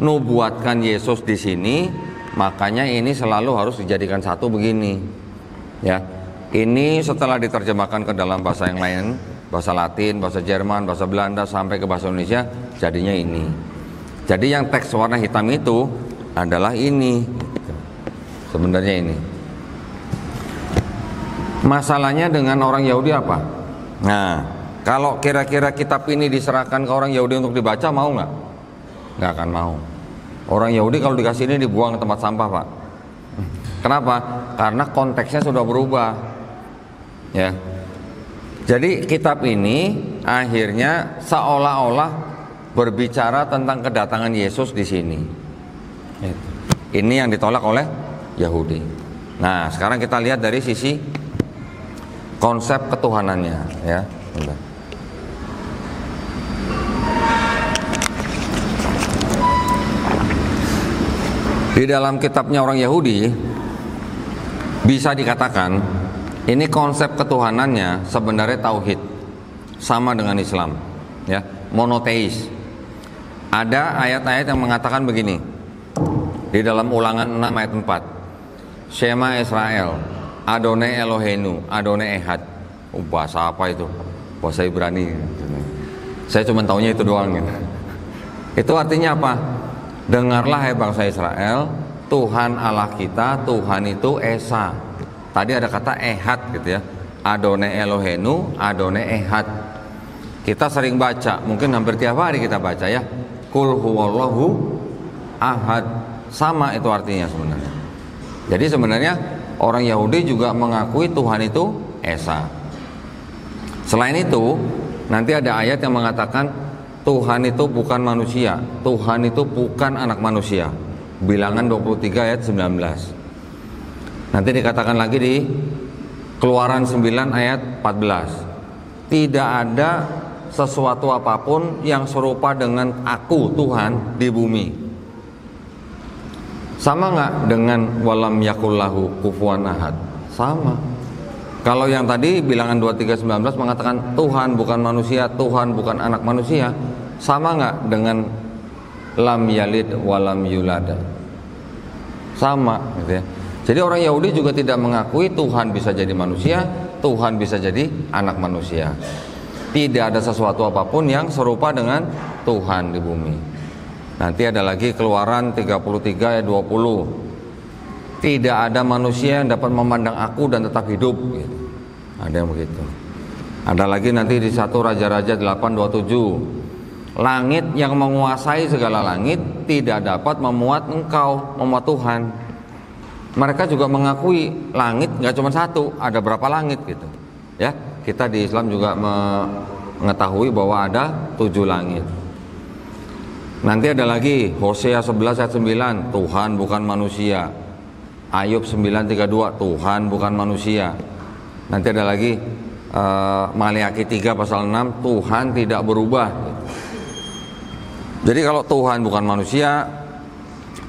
menubuatkan Yesus di sini, makanya ini selalu harus dijadikan satu begini. Ya, ini setelah diterjemahkan ke dalam bahasa yang lain, bahasa Latin, bahasa Jerman, bahasa Belanda sampai ke bahasa Indonesia, jadinya ini. Jadi yang teks warna hitam itu adalah ini. Sebenarnya ini. Masalahnya dengan orang Yahudi apa? Nah, kalau kira-kira kitab ini diserahkan ke orang Yahudi untuk dibaca, mau nggak? Nggak akan mau. Orang Yahudi kalau dikasih ini dibuang ke tempat sampah, Pak. Kenapa? Karena konteksnya sudah berubah. Ya. Jadi kitab ini akhirnya seolah-olah berbicara tentang kedatangan Yesus di sini. Ini yang ditolak oleh Yahudi. Nah, sekarang kita lihat dari sisi konsep ketuhanannya, ya. Di dalam kitabnya orang Yahudi bisa dikatakan ini konsep ketuhanannya sebenarnya tauhid, sama dengan Islam, ya, monoteis. Ada ayat-ayat yang mengatakan begini di dalam Ulangan 6 ayat 4, Shema Israel, Adonai Eloheinu, Adonai Ehad. Bahasa apa itu? Bahasa Ibrani. Saya cuma taunya itu doang gitu. Itu artinya apa? Dengarlah hai bangsa Israel, Tuhan Allah kita, Tuhan itu Esa. Tadi ada kata Ehad gitu ya. Adonai Eloheinu, Adonai Ehad. Kita sering baca, mungkin hampir tiap hari kita baca ya. Qul huwallahu ahad. Sama itu artinya sebenarnya. Jadi sebenarnya orang Yahudi juga mengakui Tuhan itu Esa. Selain itu, nanti ada ayat yang mengatakan Tuhan itu bukan manusia, Tuhan itu bukan anak manusia. Bilangan 23 ayat 19. Nanti dikatakan lagi di Keluaran 9 ayat 14. Tidak ada sesuatu apapun yang serupa dengan aku Tuhan di bumi. Sama nggak dengan walam yakullahu kufuwan ahad? Sama. Kalau yang tadi bilangan 23:19 mengatakan Tuhan bukan manusia, Tuhan bukan anak manusia, sama nggak dengan lam yalid walam yulada? Sama, gitu ya. Jadi orang Yahudi juga tidak mengakui Tuhan bisa jadi manusia, Tuhan bisa jadi anak manusia. Tidak ada sesuatu apapun yang serupa dengan Tuhan di bumi. Nanti ada lagi Keluaran 33 ayat 20. Tidak ada manusia yang dapat memandang aku dan tetap hidup, gitu. Ada yang begitu. Ada lagi nanti di 1 Raja-Raja 8:27. Langit yang menguasai segala langit tidak dapat memuat engkau, memuat Tuhan. Mereka juga mengakui langit nggak cuma satu, ada berapa langit gitu. Ya, kita di Islam juga mengetahui bahwa ada 7 langit. Nanti ada lagi Hosea 11 ayat 9, Tuhan bukan manusia. Ayub 9:32, Tuhan bukan manusia. Nanti ada lagi Maleakhi 3 pasal 6, Tuhan tidak berubah. Jadi kalau Tuhan bukan manusia,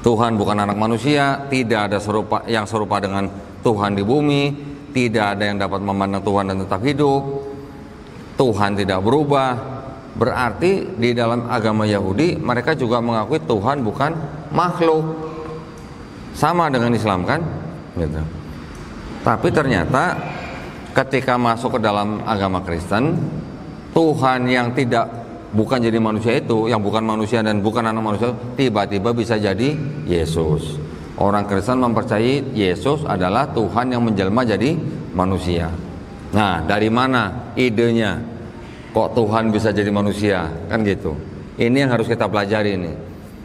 Tuhan bukan anak manusia, tidak ada yang serupa dengan Tuhan di bumi, tidak ada yang dapat memandang Tuhan dan tetap hidup, Tuhan tidak berubah. Berarti di dalam agama Yahudi mereka juga mengakui Tuhan bukan makhluk. Sama dengan Islam kan, gitu. Tapi ternyata ketika masuk ke dalam agama Kristen, Tuhan yang tidak bukan jadi manusia itu, yang bukan manusia dan bukan anak manusia, tiba-tiba bisa jadi Yesus. Orang Kristen mempercayai Yesus adalah Tuhan yang menjelma jadi manusia. Nah, dari mana idenya? Kok Tuhan bisa jadi manusia? Kan gitu. Ini yang harus kita pelajari ini.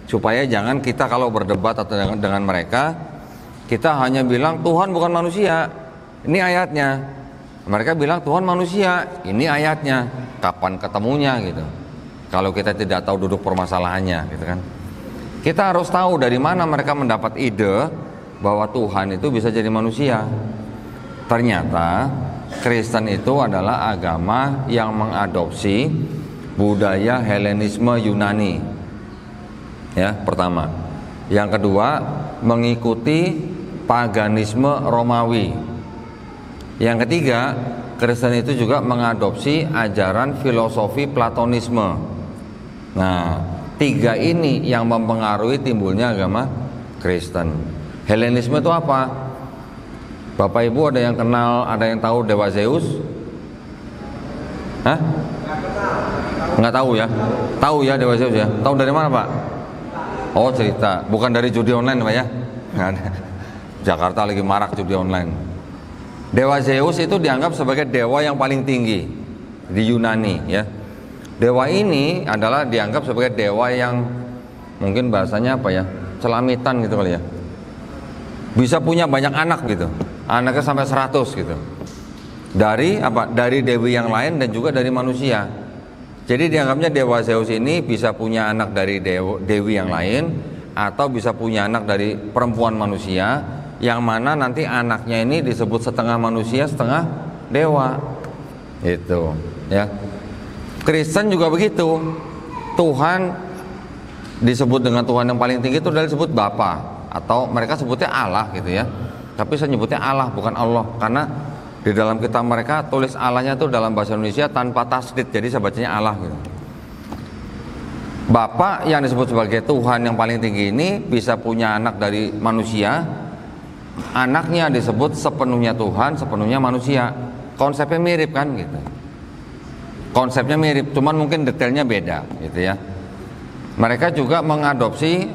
Supaya jangan kita kalau berdebat atau dengan mereka, kita hanya bilang Tuhan bukan manusia. Ini ayatnya. Mereka bilang Tuhan manusia. Ini ayatnya. Kapan ketemunya gitu. Kalau kita tidak tahu duduk permasalahannya gitu kan. Kita harus tahu dari mana mereka mendapat ide bahwa Tuhan itu bisa jadi manusia. Ternyata Kristen itu adalah agama yang mengadopsi budaya Helenisme Yunani. Ya, pertama. Yang kedua, mengikuti paganisme Romawi. Yang ketiga, Kristen itu juga mengadopsi ajaran filosofi Platonisme. Nah, tiga ini yang mempengaruhi timbulnya agama Kristen. Helenisme itu apa? Bapak Ibu ada yang kenal, ada yang tahu dewa Zeus? Hah? Nggak tahu ya? Tahu ya dewa Zeus ya? Tahu dari mana Pak? Oh cerita, bukan dari judi online Pak ya? Nggak ada. Jakarta lagi marak judi online. Dewa Zeus itu dianggap sebagai dewa yang paling tinggi di Yunani ya. Dewa ini adalah dianggap sebagai dewa yang mungkin bahasanya apa ya? Celamitan gitu kali ya. Bisa punya banyak anak gitu. Anaknya sampai 100 gitu. Dari apa? Dari dewi yang lain dan juga dari manusia. Jadi dianggapnya dewa Zeus ini bisa punya anak dari dewi yang lain atau bisa punya anak dari perempuan manusia, yang mana nanti anaknya ini disebut setengah manusia setengah dewa. Itu ya. Kristen juga begitu. Tuhan disebut dengan Tuhan yang paling tinggi itu adalah disebut Bapa, atau mereka sebutnya Allah gitu ya. Tapi saya nyebutnya Allah bukan Allah, karena di dalam kitab mereka tulis Allahnya itu dalam bahasa Indonesia tanpa tasdid, jadi saya bacanya Allah gitu. Bapa yang disebut sebagai Tuhan yang paling tinggi ini bisa punya anak dari manusia. Anaknya disebut sepenuhnya Tuhan, sepenuhnya manusia. Konsepnya mirip kan gitu. Konsepnya mirip, cuman mungkin detailnya beda gitu ya. Mereka juga mengadopsi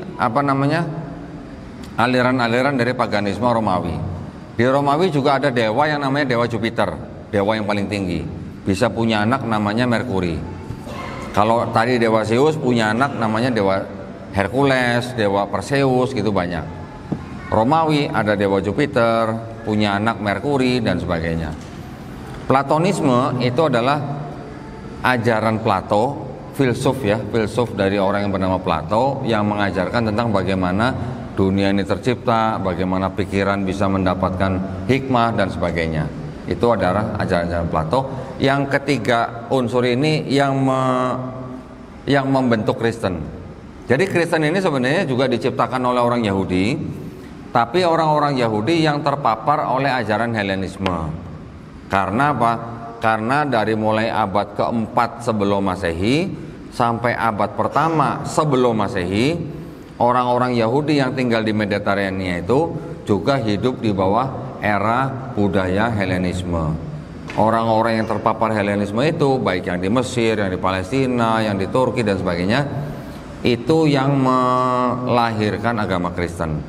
aliran-aliran dari paganisme Romawi. Di Romawi juga ada dewa yang namanya dewa Jupiter, dewa yang paling tinggi. Bisa punya anak namanya Merkuri. Kalau tadi dewa Zeus punya anak namanya dewa Hercules, dewa Perseus gitu banyak. Romawi ada dewa Jupiter, punya anak Merkuri dan sebagainya. Platonisme itu adalah ajaran Plato, filsuf ya, filsuf dari orang yang bernama Plato yang mengajarkan tentang bagaimana dunia ini tercipta, bagaimana pikiran bisa mendapatkan hikmah dan sebagainya. Itu adalah ajaran-ajaran Plato. Yang ketiga unsur ini yang membentuk Kristen. Jadi Kristen ini sebenarnya juga diciptakan oleh orang Yahudi, tapi orang-orang Yahudi yang terpapar oleh ajaran Helenisme. Karena apa? Karena dari mulai abad keempat sebelum Masehi sampai abad pertama sebelum Masehi, orang-orang Yahudi yang tinggal di Mediterania itu juga hidup di bawah era budaya Helenisme. Orang-orang yang terpapar Helenisme itu, baik yang di Mesir, yang di Palestina, yang di Turki dan sebagainya, itu yang melahirkan agama Kristen.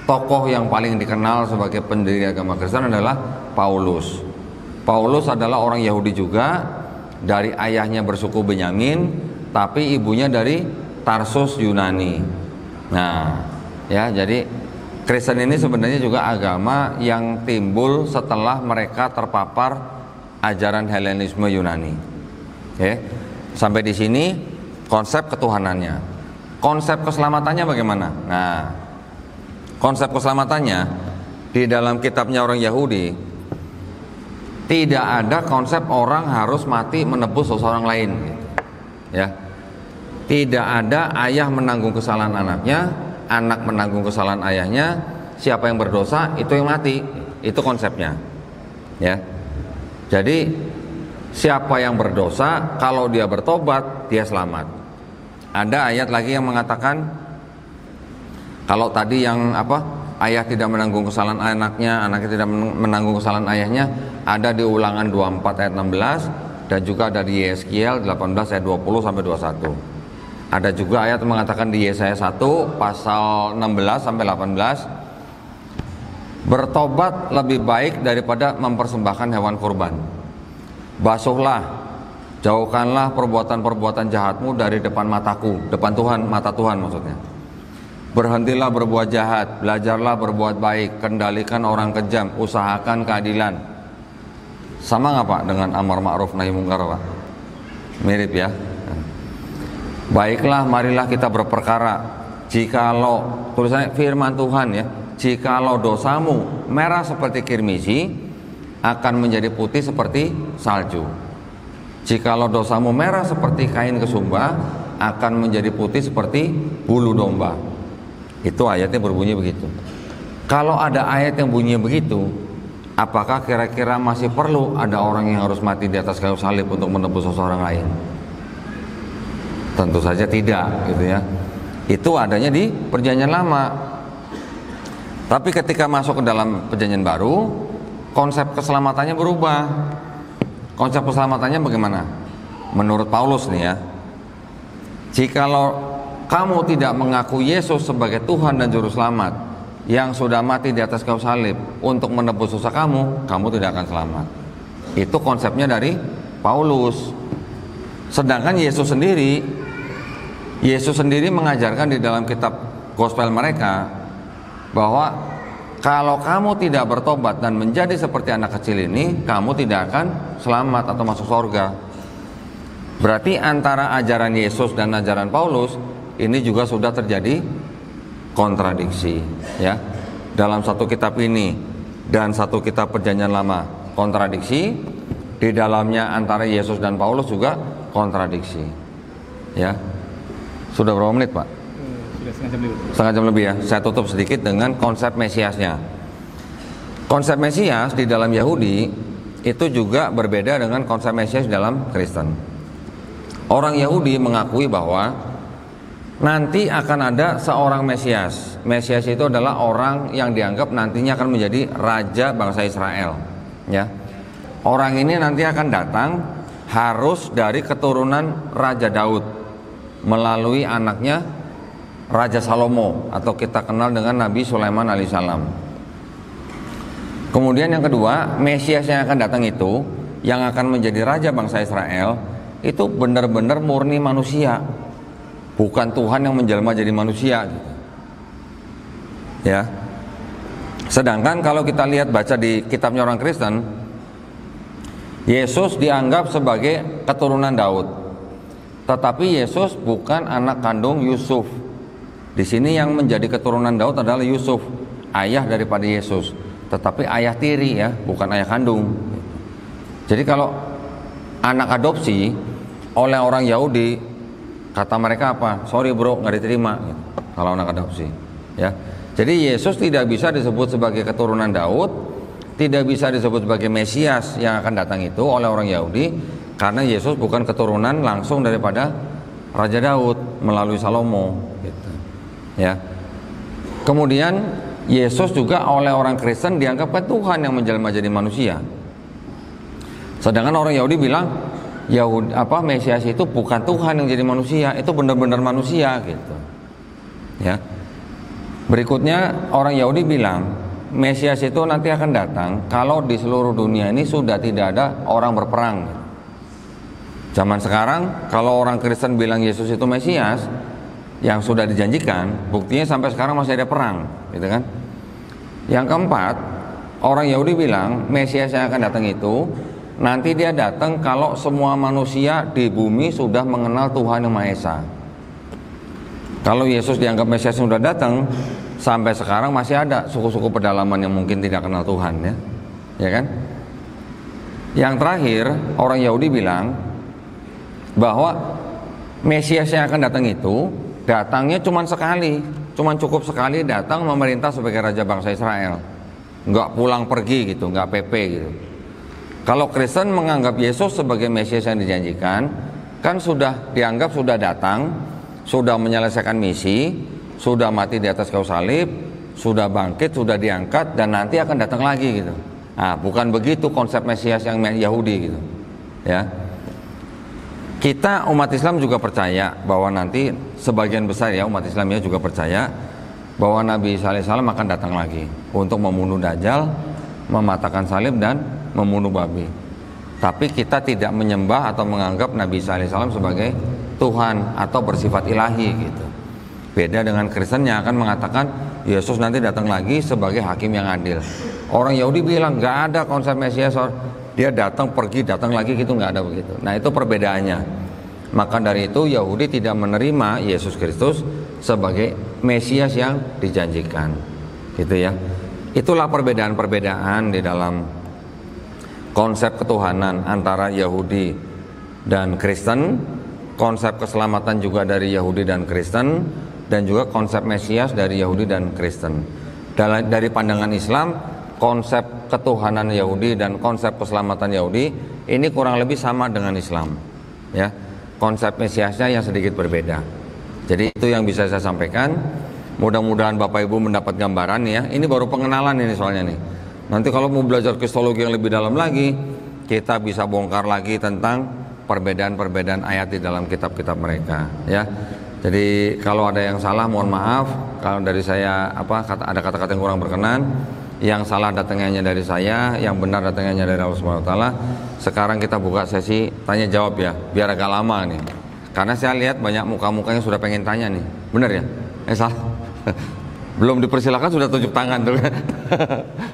Tokoh yang paling dikenal sebagai pendiri agama Kristen adalah Paulus. Paulus adalah orang Yahudi juga, dari ayahnya bersuku Benyamin, tapi ibunya dari Tarsus Yunani. Nah, ya, jadi Kristen ini sebenarnya juga agama yang timbul setelah mereka terpapar ajaran Helenisme Yunani. Oke, sampai di sini konsep ketuhanannya. Konsep keselamatannya bagaimana? Nah, konsep keselamatannya di dalam kitabnya orang Yahudi tidak ada konsep orang harus mati menebus dosa orang lain. Ya. Tidak ada ayah menanggung kesalahan anaknya, anak menanggung kesalahan ayahnya, siapa yang berdosa itu yang mati. Itu konsepnya. Ya. Jadi siapa yang berdosa kalau dia bertobat dia selamat. Ada ayat lagi yang mengatakan kalau tadi yang ayah tidak menanggung kesalahan anaknya, anaknya tidak menanggung kesalahan ayahnya, ada di Ulangan 24 ayat 16, dan juga ada di Yeskiel 18 ayat 20 sampai 21. Ada juga ayat yang mengatakan di Yesaya 1 pasal 16 sampai 18, bertobat lebih baik daripada mempersembahkan hewan kurban. Basuhlah, jauhkanlah perbuatan-perbuatan jahatmu dari depan mataku, depan Tuhan, mata Tuhan maksudnya. Berhentilah berbuat jahat, belajarlah berbuat baik, kendalikan orang kejam, usahakan keadilan. Sama nggak Pak dengan amar ma'ruf nahi mungkar Pak? Mirip ya. Baiklah, marilah kita berperkara. Jikalau, tulisannya firman Tuhan ya, jikalau dosamu merah seperti kirmisi, akan menjadi putih seperti salju. Jikalau dosamu merah seperti kain kesumba, akan menjadi putih seperti bulu domba. Itu ayatnya berbunyi begitu. Kalau ada ayat yang bunyinya begitu, apakah kira-kira masih perlu ada orang yang harus mati di atas kayu salib untuk menebus seseorang lain? Tentu saja tidak, gitu ya. Itu adanya di Perjanjian Lama. Tapi ketika masuk ke dalam Perjanjian Baru, konsep keselamatannya berubah. Konsep keselamatannya bagaimana? Menurut Paulus nih ya, jikalau kamu tidak mengaku Yesus sebagai Tuhan dan Juru Selamat yang sudah mati di atas kayu salib untuk menebus dosa kamu, kamu tidak akan selamat. Itu konsepnya dari Paulus. Sedangkan Yesus sendiri mengajarkan di dalam kitab gospel mereka bahwa kalau kamu tidak bertobat dan menjadi seperti anak kecil ini, kamu tidak akan selamat atau masuk surga. Berarti antara ajaran Yesus dan ajaran Paulus ini juga sudah terjadi kontradiksi ya. Dalam satu kitab ini dan satu kitab Perjanjian Lama kontradiksi, di dalamnya antara Yesus dan Paulus juga kontradiksi ya. Sudah berapa menit Pak? Sudah setengah jam lebih. Setengah jam lebih ya. Saya tutup sedikit dengan konsep Mesiasnya. Konsep Mesias di dalam Yahudi itu juga berbeda dengan konsep Mesias dalam Kristen. Orang Yahudi mengakui bahwa nanti akan ada seorang Mesias. Mesias itu adalah orang yang dianggap nantinya akan menjadi raja bangsa Israel. Ya, orang ini nanti akan datang harus dari keturunan Raja Daud melalui anaknya Raja Salomo atau kita kenal dengan Nabi Sulaiman alaihissalam. Kemudian yang kedua, Mesias yang akan datang itu, yang akan menjadi raja bangsa Israel, itu benar-benar murni manusia, bukan Tuhan yang menjelma jadi manusia gitu. Ya. Sedangkan kalau kita lihat baca di kitabnya orang Kristen, Yesus dianggap sebagai keturunan Daud. Tetapi Yesus bukan anak kandung Yusuf. Di sini yang menjadi keturunan Daud adalah Yusuf, ayah daripada Yesus. Tetapi ayah tiri ya, bukan ayah kandung. Jadi kalau anak adopsi oleh orang Yahudi, kata mereka apa? Sorry bro, nggak diterima gitu, kalau anak adopsi ya. Jadi Yesus tidak bisa disebut sebagai keturunan Daud, tidak bisa disebut sebagai Mesias yang akan datang itu oleh orang Yahudi, karena Yesus bukan keturunan langsung daripada Raja Daud melalui Salomo gitu. Ya. Kemudian Yesus juga oleh orang Kristen dianggap Tuhan yang menjelma jadi manusia. Sedangkan orang Yahudi bilang Mesias itu bukan Tuhan yang jadi manusia, itu benar-benar manusia gitu. Ya. Berikutnya orang Yahudi bilang Mesias itu nanti akan datang kalau di seluruh dunia ini sudah tidak ada orang berperang. Zaman sekarang kalau orang Kristen bilang Yesus itu Mesias yang sudah dijanjikan, buktinya sampai sekarang masih ada perang, gitu kan? Yang keempat, orang Yahudi bilang Mesias yang akan datang itu nanti dia datang kalau semua manusia di bumi sudah mengenal Tuhan Yang Maha Esa. Kalau Yesus dianggap Mesias yang sudah datang, sampai sekarang masih ada suku-suku pedalaman yang mungkin tidak kenal Tuhan ya. Ya kan? Yang terakhir, orang Yahudi bilang bahwa Mesias yang akan datang itu datangnya cuma sekali, cuma cukup sekali datang memerintah sebagai raja bangsa Israel, nggak pulang pergi gitu, nggak PP gitu. Kalau Kristen menganggap Yesus sebagai Mesias yang dijanjikan, kan sudah dianggap sudah datang, sudah menyelesaikan misi, sudah mati di atas kayu salib, sudah bangkit, sudah diangkat, dan nanti akan datang lagi gitu. Nah, bukan begitu konsep Mesias yang Yahudi gitu. Ya. Kita umat Islam juga percaya bahwa nanti sebagian besar ya umat Islam ya juga percaya bahwa Nabi Isa alaihissalam akan datang lagi untuk membunuh Dajjal, mematahkan salib dan membunuh babi. Tapi kita tidak menyembah atau menganggap Nabi Isa alaihissalam sebagai Tuhan atau bersifat ilahi gitu. Beda dengan Kristen yang akan mengatakan Yesus nanti datang lagi sebagai hakim yang adil. Orang Yahudi bilang nggak ada konsep Mesias, dia datang pergi datang lagi gitu, nggak ada begitu. Nah itu perbedaannya. Maka dari itu Yahudi tidak menerima Yesus Kristus sebagai Mesias yang dijanjikan, gitu ya. Itulah perbedaan-perbedaan di dalam konsep ketuhanan antara Yahudi dan Kristen, konsep keselamatan juga dari Yahudi dan Kristen, dan juga konsep Mesias dari Yahudi dan Kristen. Dari pandangan Islam, konsep ketuhanan Yahudi dan konsep keselamatan Yahudi ini kurang lebih sama dengan Islam, ya. Konsep Mesiasnya yang sedikit berbeda. Jadi itu yang bisa saya sampaikan. Mudah-mudahan Bapak Ibu mendapat gambaran ya. Ini baru pengenalan ini soalnya nih. Nanti kalau mau belajar kristologi yang lebih dalam lagi, kita bisa bongkar lagi tentang perbedaan-perbedaan ayat di dalam kitab-kitab mereka, ya. Jadi kalau ada yang salah mohon maaf. Kalau dari saya ada kata-kata yang kurang berkenan, yang salah datangnya dari saya, yang benar datangnya dari Allah Subhanahu wa taala. Sekarang kita buka sesi tanya jawab ya, biar agak lama nih. Karena saya lihat banyak muka-muka yang sudah pengen tanya nih. Benar ya? Salah. Belum dipersilakan sudah tunjuk tangan tuh.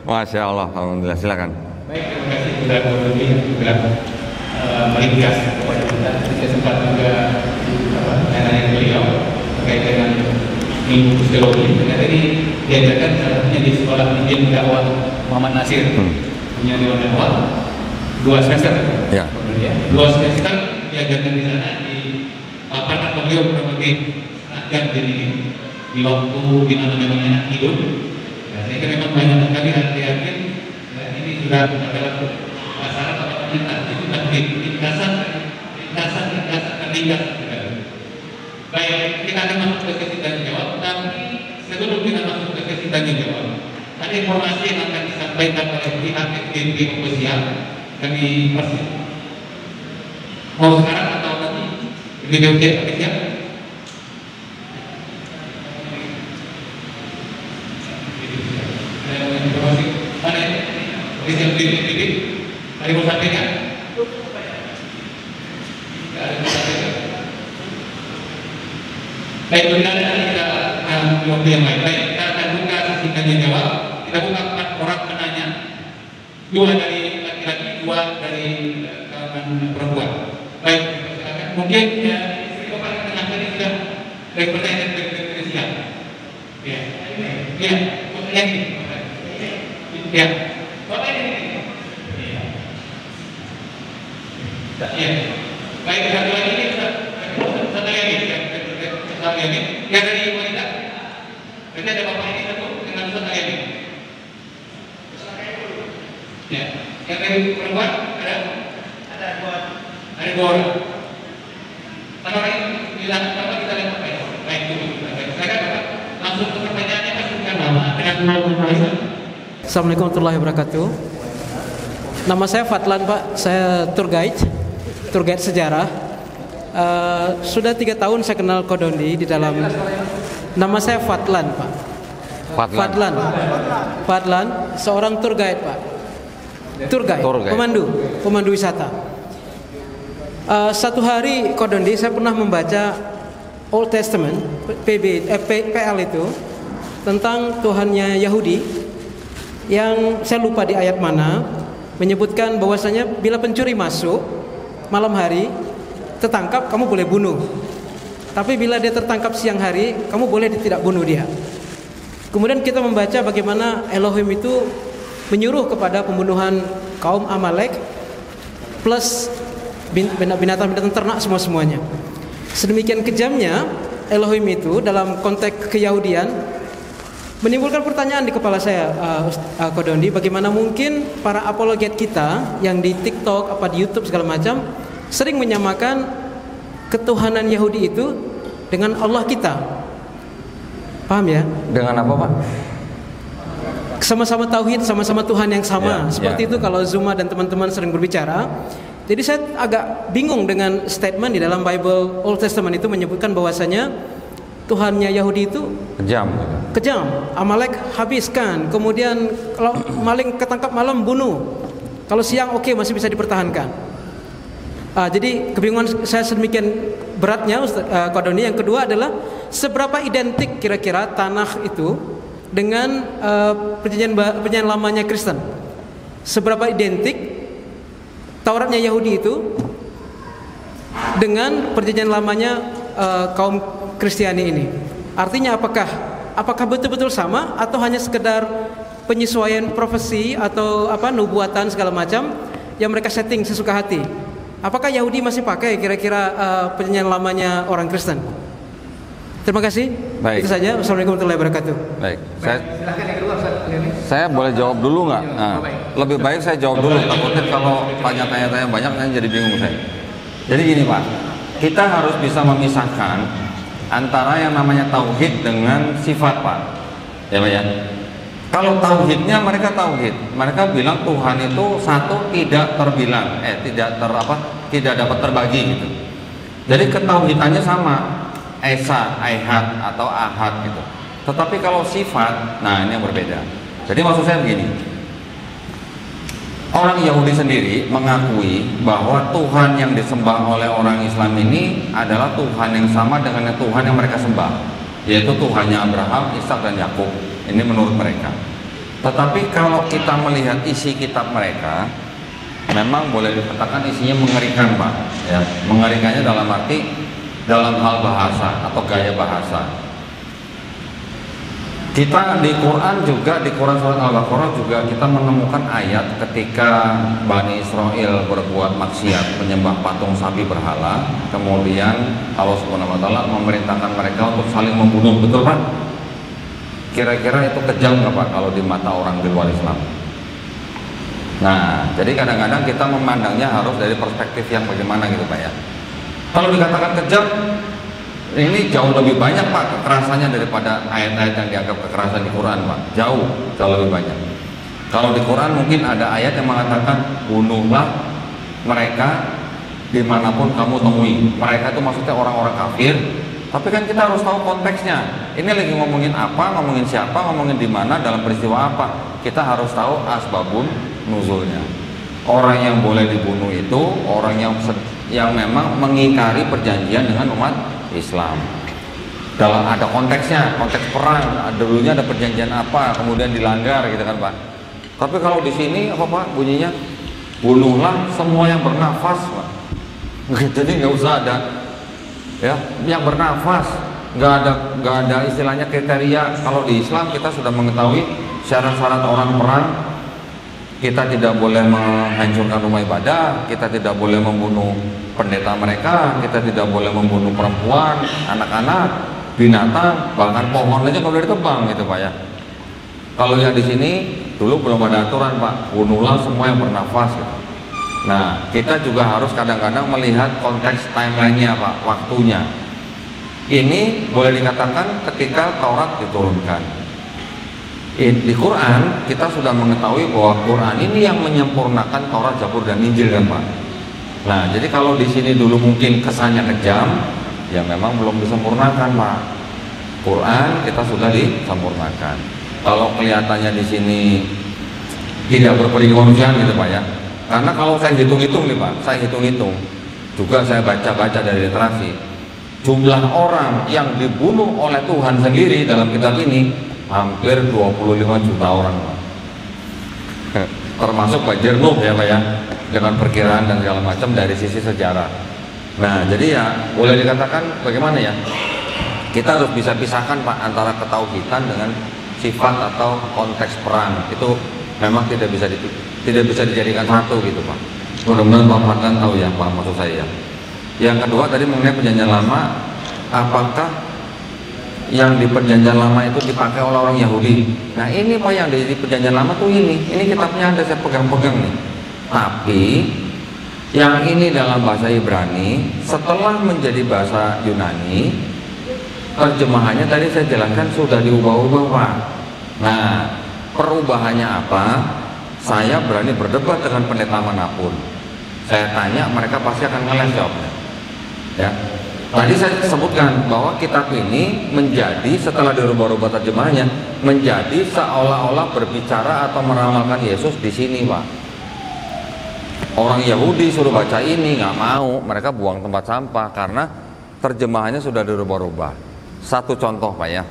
Masya Allah, alhamdulillah, silakan. Baik, terima kasih sudah berbagi yang juga meringkas kepada kita. Saya sempat juga nanya beliau terkait dengan minggu kristologi. Ternyata ini diajarkan salah satunya di sekolah Injil Dakwah Muhammad Nasir. Punya di awal 2 semester. Ya. 2 semester diajarkan di sana di papan atau beliau berbagai ajar di waktu di mana memang enak hidup. Nah, saya kira memang banyak sekali yakin ini sudah adalah masalah atau permintaan itu sudah ringkasan. Baik, kita akan masuk ke sesi tanya jawab, tapi sebelum kita masuk ke sesi tanya jawab, ada informasi yang akan disampaikan oleh pihak FGP Ofisial kami Persib. Mau sekarang atau nanti video Ofisial? Informasi mana ini? Ofisial video ada mau sampaikan? Baik, kemudian kita waktu yang lain. Baik, kita akan buka sesi tanya jawab. Kita buka 4 orang penanya, 2 dari laki-laki, 2 dari kalangan perempuan. Baik, mungkin ya istri Bapak yang tengah tadi sudah dari pertanyaan dari siap. Ya, ya, yang ini. Ya, Bapak ini. Ya, baik, satu lagi ini satu lagi. Yang dari wanita, berarti ada bapak ini satu dengan Ustaz Ayani. Ya, yang dari perempuan ada 2 orang. Kalau ini bilang apa kita lihat apa ya? Baik dulu. Saya kan langsung ke pertanyaannya kasihkan nama dengan Assalamualaikum warahmatullahi wabarakatuh. Nama saya Fadlan Pak, saya tour guide sejarah. Sudah 3 tahun saya kenal Kodondi di dalam. Nama saya Fadlan Pak. Fadlan, seorang tour guide Pak. Tour guide. Pemandu wisata. Satu hari Kodondi saya pernah membaca Old Testament PL itu tentang Tuhannya Yahudi yang saya lupa di ayat mana menyebutkan bahwasanya bila pencuri masuk malam hari tertangkap kamu boleh bunuh, tapi bila dia tertangkap siang hari kamu boleh tidak bunuh dia. Kemudian kita membaca bagaimana Elohim itu menyuruh kepada pembunuhan kaum Amalek plus binatang-binatang ternak semuanya. Sedemikian kejamnya Elohim itu dalam konteks keyahudian menimbulkan pertanyaan di kepala saya, Kodondi, bagaimana mungkin para apologet kita yang di TikTok, di YouTube segala macam sering menyamakan ketuhanan Yahudi itu dengan Allah kita. Paham ya? Dengan apa Pak? Sama-sama tauhid, sama-sama Tuhan yang sama. Seperti itu kalau Zuma dan teman-teman sering berbicara. Jadi saya agak bingung dengan statement di dalam Bible Old Testament itu menyebutkan bahwasanya Tuhannya Yahudi itu kejam. Amalek habiskan, kemudian kalau maling ketangkap malam bunuh, kalau siang oke, masih bisa dipertahankan. Jadi kebingungan saya sedemikian beratnya, Kodoni. Yang kedua adalah seberapa identik kira-kira tanah itu dengan perjanjian lamanya Kristen. Seberapa identik Tauratnya Yahudi itu dengan perjanjian lamanya kaum Kristiani ini. Artinya apakah betul-betul sama atau hanya sekedar penyesuaian profesi atau nubuatan segala macam yang mereka setting sesuka hati? Apakah Yahudi masih pakai kira-kira perjanjian lamanya orang Kristen? Terima kasih. Baik. Itu saja. Wassalamualaikum warahmatullahi wabarakatuh. Baik. Silahkan yang kedua, Saya boleh jawab dulu nggak? Nah, lebih baik saya jawab dulu. Takutnya kalau tanya-tanya banyak nanti jadi bingung saya. Jadi gini Pak, kita harus bisa memisahkan antara yang namanya tauhid dengan sifat Pak. Ya Pak ya. Kalau tauhidnya mereka tauhid, mereka bilang Tuhan itu satu, tidak terbilang, tidak dapat terbagi gitu. Jadi ketauhidannya sama, Esa, Ahad atau Ahad gitu. Tetapi kalau sifat, nah ini yang berbeda. Jadi maksud saya begini, orang Yahudi sendiri mengakui bahwa Tuhan yang disembah oleh orang Islam ini adalah Tuhan yang sama dengan Tuhan yang mereka sembah, yaitu Tuhannya Abraham, Ishak dan Yakub. Ini menurut mereka. Tetapi kalau kita melihat isi kitab mereka, memang boleh dikatakan isinya mengerikan Pak ya. Mengerikannya dalam arti dalam hal bahasa atau gaya bahasa. Kita di Quran juga, di Quran surat Al-Baqarah juga kita menemukan ayat ketika Bani Israel berbuat maksiat, menyembah patung sapi berhala, kemudian Allah Subhanahu wa taala memerintahkan mereka untuk saling membunuh, betul Pak? Kira-kira itu kejam nggak Pak kalau di mata orang di luar Islam? Nah, jadi kadang-kadang kita memandangnya harus dari perspektif yang bagaimana gitu Pak ya. Kalau dikatakan kejam, ini jauh lebih banyak Pak kekerasannya daripada ayat-ayat yang dianggap kekerasan di Quran Pak. Jauh lebih banyak. Kalau di Quran mungkin ada ayat yang mengatakan bunuhlah mereka dimanapun kamu temui. Mereka itu maksudnya orang-orang kafir. Tapi kan kita harus tahu konteksnya. Ini lagi ngomongin apa, ngomongin siapa, ngomongin di mana, dalam peristiwa apa. Kita harus tahu asbabun nuzulnya. Orang yang boleh dibunuh itu orang yang memang mengingkari perjanjian dengan umat Islam. Dalam ada konteksnya, konteks perang. Dulunya ada perjanjian apa, kemudian dilanggar gitu kan Pak. Tapi kalau di sini apa Pak bunyinya? Bunuhlah semua yang bernafas Pak. Jadi nggak usah ada ya yang bernafas, nggak ada istilahnya kriteria. Kalau di Islam kita sudah mengetahui syarat-syarat orang perang. Kita tidak boleh menghancurkan rumah ibadah, kita tidak boleh membunuh pendeta mereka, kita tidak boleh membunuh perempuan, anak-anak, binatang, bahkan pohon aja nggak boleh ditebang gitu Pak ya. Kalau yang di sini dulu belum ada aturan Pak, bunuhlah semua yang bernafas gitu. Nah, kita juga harus kadang-kadang melihat konteks timelinenya Pak, waktunya. Ini boleh dikatakan ketika Taurat diturunkan. Di Quran kita sudah mengetahui bahwa Quran ini yang menyempurnakan Taurat, Zabur dan Injil kan Pak. Nah, jadi kalau di sini dulu mungkin kesannya kejam, ya memang belum disempurnakan Pak. Quran kita sudah disempurnakan. Kalau kelihatannya di sini tidak berperi kemanusiaan gitu Pak ya. Karena kalau saya hitung-hitung nih Pak, saya hitung-hitung juga saya baca-baca dari literasi, jumlah orang yang dibunuh oleh Tuhan sendiri dalam kitab ini hampir 25 juta orang Pak. Termasuk banjir Nuh ya Pak ya, dengan perkiraan dan segala macam dari sisi sejarah. Nah jadi ya boleh dikatakan bagaimana ya, kita harus bisa pisahkan Pak antara ketauhidan dengan sifat atau konteks perang. Itu memang tidak bisa dijadikan satu gitu Pak. Mudah-mudahan Pak Fadlan tahu ya Pak maksud saya. Yang kedua tadi mengenai perjanjian lama, apakah yang di perjanjian lama itu dipakai oleh orang Yahudi? Nah ini Pak yang di perjanjian lama tuh ini kitabnya ada saya pegang-pegang nih. Tapi yang ini dalam bahasa Ibrani setelah menjadi bahasa Yunani, terjemahannya tadi saya jelaskan sudah diubah-ubah Pak. Nah perubahannya apa? Saya berani berdebat dengan pendeta manapun. Saya tanya, mereka pasti akan ngeles jawabnya. Ya. Tadi saya sebutkan bahwa kitab ini menjadi, setelah dirubah-rubah terjemahannya, menjadi seolah-olah berbicara atau meramalkan Yesus di sini, Pak. Orang Yahudi suruh baca ini, nggak mau, mereka buang tempat sampah karena terjemahannya sudah dirubah-rubah. Satu contoh, Pak ya.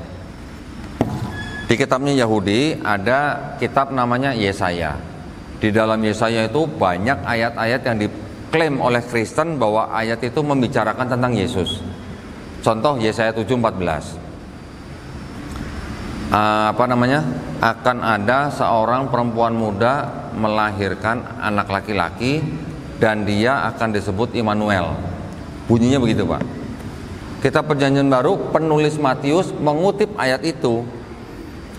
Di kitabnya Yahudi ada kitab namanya Yesaya. Di dalam Yesaya itu banyak ayat-ayat yang diklaim oleh Kristen bahwa ayat itu membicarakan tentang Yesus. Contoh Yesaya 7:14. Akan ada seorang perempuan muda melahirkan anak laki-laki dan dia akan disebut Immanuel. Bunyinya begitu, Pak. Kitab Perjanjian Baru, penulis Matius mengutip ayat itu.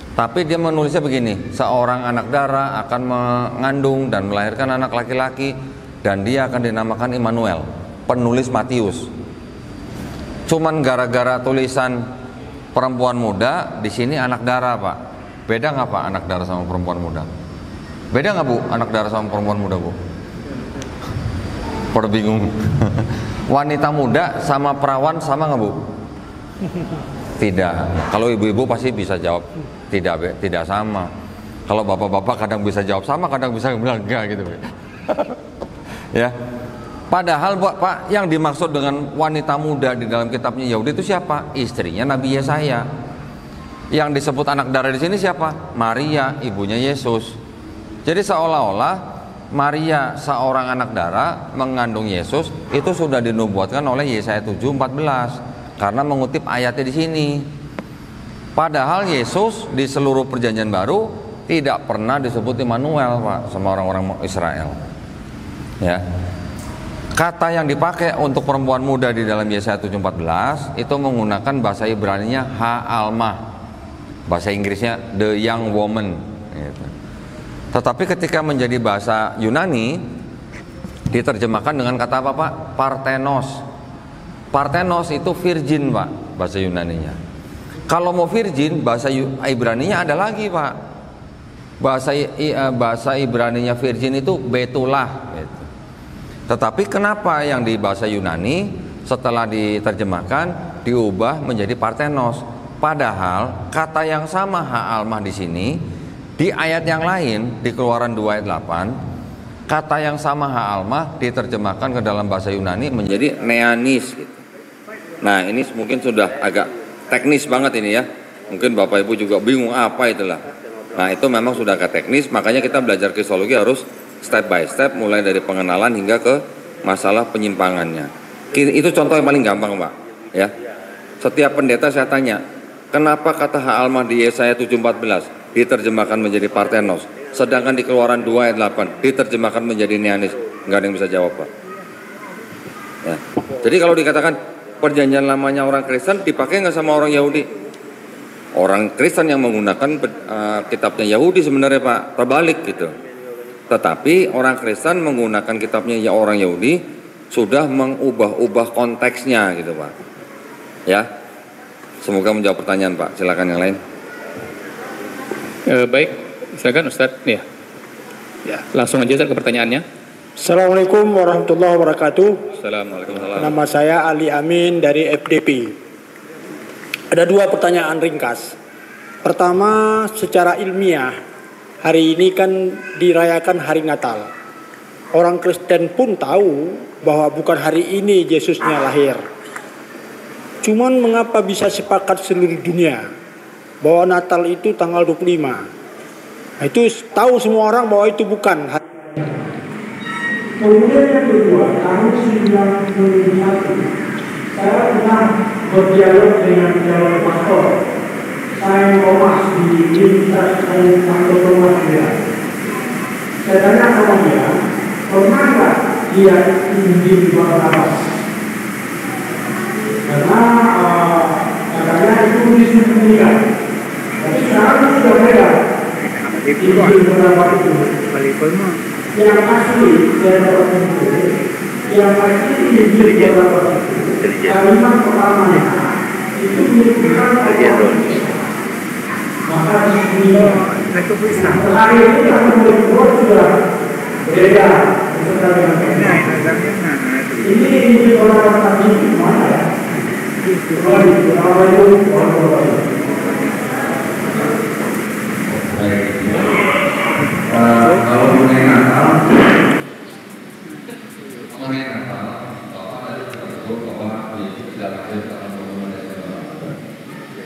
Tapi dia menulisnya begini, seorang anak darah akan mengandung dan melahirkan anak laki-laki dan dia akan dinamakan Immanuel. Penulis Matius. Cuman gara-gara tulisan perempuan muda, di sini anak darah, Pak. Beda nggak, Pak, anak darah sama perempuan muda? Beda nggak, Bu, anak darah sama perempuan muda, Bu? Pada bingung. Wanita muda sama perawan sama nggak, Bu? Tidak. Kalau ibu-ibu pasti bisa jawab tidak sama. Kalau bapak-bapak kadang bisa jawab sama, kadang bisa bilang enggak gitu. Ya. Padahal Pak, yang dimaksud dengan wanita muda di dalam kitabnya Yahudi itu siapa? Istrinya Nabi Yesaya. Yang disebut anak darah di sini siapa? Maria, ibunya Yesus. Jadi seolah-olah Maria, seorang anak darah mengandung Yesus, itu sudah dinubuatkan oleh Yesaya 7:14 karena mengutip ayatnya di sini. Padahal Yesus di seluruh Perjanjian Baru tidak pernah disebut Immanuel, Pak, sama orang-orang Israel. Ya. Kata yang dipakai untuk perempuan muda di dalam Yesaya 7:14 itu menggunakan bahasa Ibraninya ha-almah. Bahasa Inggrisnya the young woman gitu. Tetapi ketika menjadi bahasa Yunani diterjemahkan dengan kata apa, Pak? Parthenos. Parthenos itu virgin, Pak, bahasa Yunaninya. Kalau mau virgin, bahasa Ibraninya ada lagi, Pak. Bahasa Ibraninya virgin itu betulah gitu. Tetapi kenapa yang di bahasa Yunani setelah diterjemahkan diubah menjadi Parthenos? Padahal kata yang sama ha-almah di sini di ayat yang lain di Keluaran 2 ayat 8, kata yang sama ha-almah diterjemahkan ke dalam bahasa Yunani menjadi neanis gitu. Nah, ini mungkin sudah agak teknis banget ini ya. Mungkin Bapak Ibu juga bingung apa itulah. Nah, itu memang sudah agak teknis, makanya kita belajar kristologi harus step by step, mulai dari pengenalan hingga ke masalah penyimpangannya. Itu contoh yang paling gampang, Pak. Ya. Setiap pendeta saya tanya, kenapa kata ha-almah di Yesaya 7:14 diterjemahkan menjadi Parthenos, sedangkan di Keluaran 2 ayat 8 diterjemahkan menjadi neanis? Nggak ada yang bisa jawab, Pak. Ya. Jadi kalau dikatakan Perjanjian Lamanya orang Kristen dipakai nggak sama orang Yahudi? Orang Kristen yang menggunakan kitabnya Yahudi sebenarnya, Pak, terbalik gitu. Tetapi orang Kristen menggunakan kitabnya orang Yahudi sudah mengubah-ubah konteksnya gitu, Pak. Ya, semoga menjawab pertanyaan, Pak. Silakan yang lain. Baik, silakan Ustadz. Ya, langsung aja ke pertanyaannya. Assalamualaikum warahmatullahi wabarakatuh. Assalamualaikum. Nama saya Ali Amin dari FDP. Ada dua pertanyaan ringkas. Pertama, secara ilmiah, hari ini kan dirayakan hari Natal. Orang Kristen pun tahu bahwa bukan hari ini Yesusnya lahir. Cuman mengapa bisa sepakat seluruh dunia bahwa Natal itu tanggal 25? Nah, itu tahu semua orang bahwa itu bukan hari. Kemudian yang kedua, tahun 1991, saya pernah berdialog dengan calon pastor. Saya Thomas di Universitas Santo Thomas dia. Saya tanya sama dia, pernah nggak dia Injil Barnabas? Karena katanya itu Yesus meninggal. Tapi sekarang sudah beda. Injil Barnabas itu. Yang asli dari yang asli Injil Barnabas itu kalimat pertamanya itu menunjukkan maka di hari ini yang kedua sudah beda. Ini di orang tadi mana ya? Kalau mengenai Natal, bahwa Yesus tidak lahir dalam hubungan dengan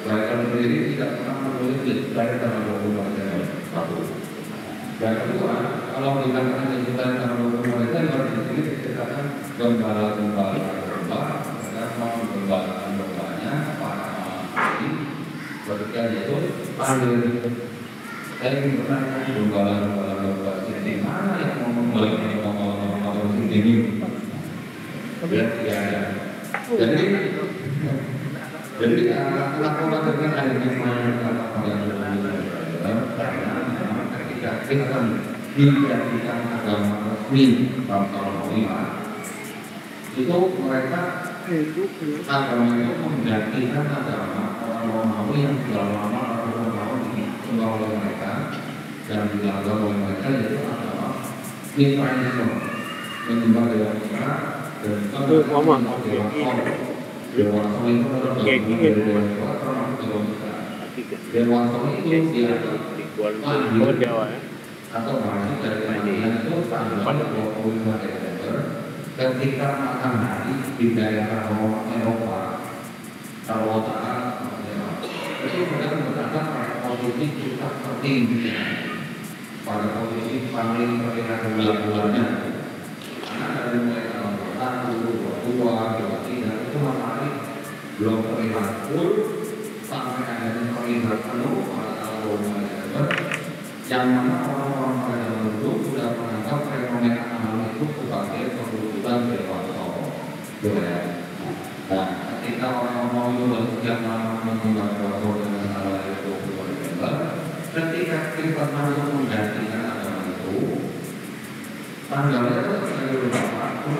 mereka sendiri tidak pernah menulis lahir dalam hubungan dengan satu. Dan kedua, kalau dikatakan Yesus lahir dalam hubungan dengan berarti di sini dikatakan gembala-gembala domba, dan mau gembala-gembalanya para ini ketika Yesus lahir. Saya ingin bertanya gembala-gembala domba ini mana yang mau membalik ngomong ini? Ya. Jadi lakukan dengan adanya karena memang ketika kita dijadikan agama resmi bangsa Romawi itu mereka agama itu menggantikan agama orang Romawi yang sudah lama ditinggal oleh mereka dan dilanggar oleh mereka, yaitu agama Mithraisme, menyembah dewa Mithra. Dan Dewa Sol itu adalah bagian dari Dewa Sol, termasuk Dewa Mithra. Dewa Sol itu dia atau masih dari Madian itu pada 25 Desember ketika makan hari di daerah Eropa, Eropa itu benar-benar pada posisi kita tertinggi, pada posisi paling terlihat bulan-bulannya, karena dari mulai dua, itu matahari belum terlihat full sampai adanya terlihat penuh pada tanggal 25 Desember, yang mana orang-orang pada zaman dulu sudah menganggap fenomena alam itu sebagai perwujudan Dewa Sol. Nah, ketika orang-orang itu bersedia menyembah Dewa Sol dengan tanggal 25 Desember, ketika kita masuk menggantikan agama itu, tanggalnya itu sebagai beberapa,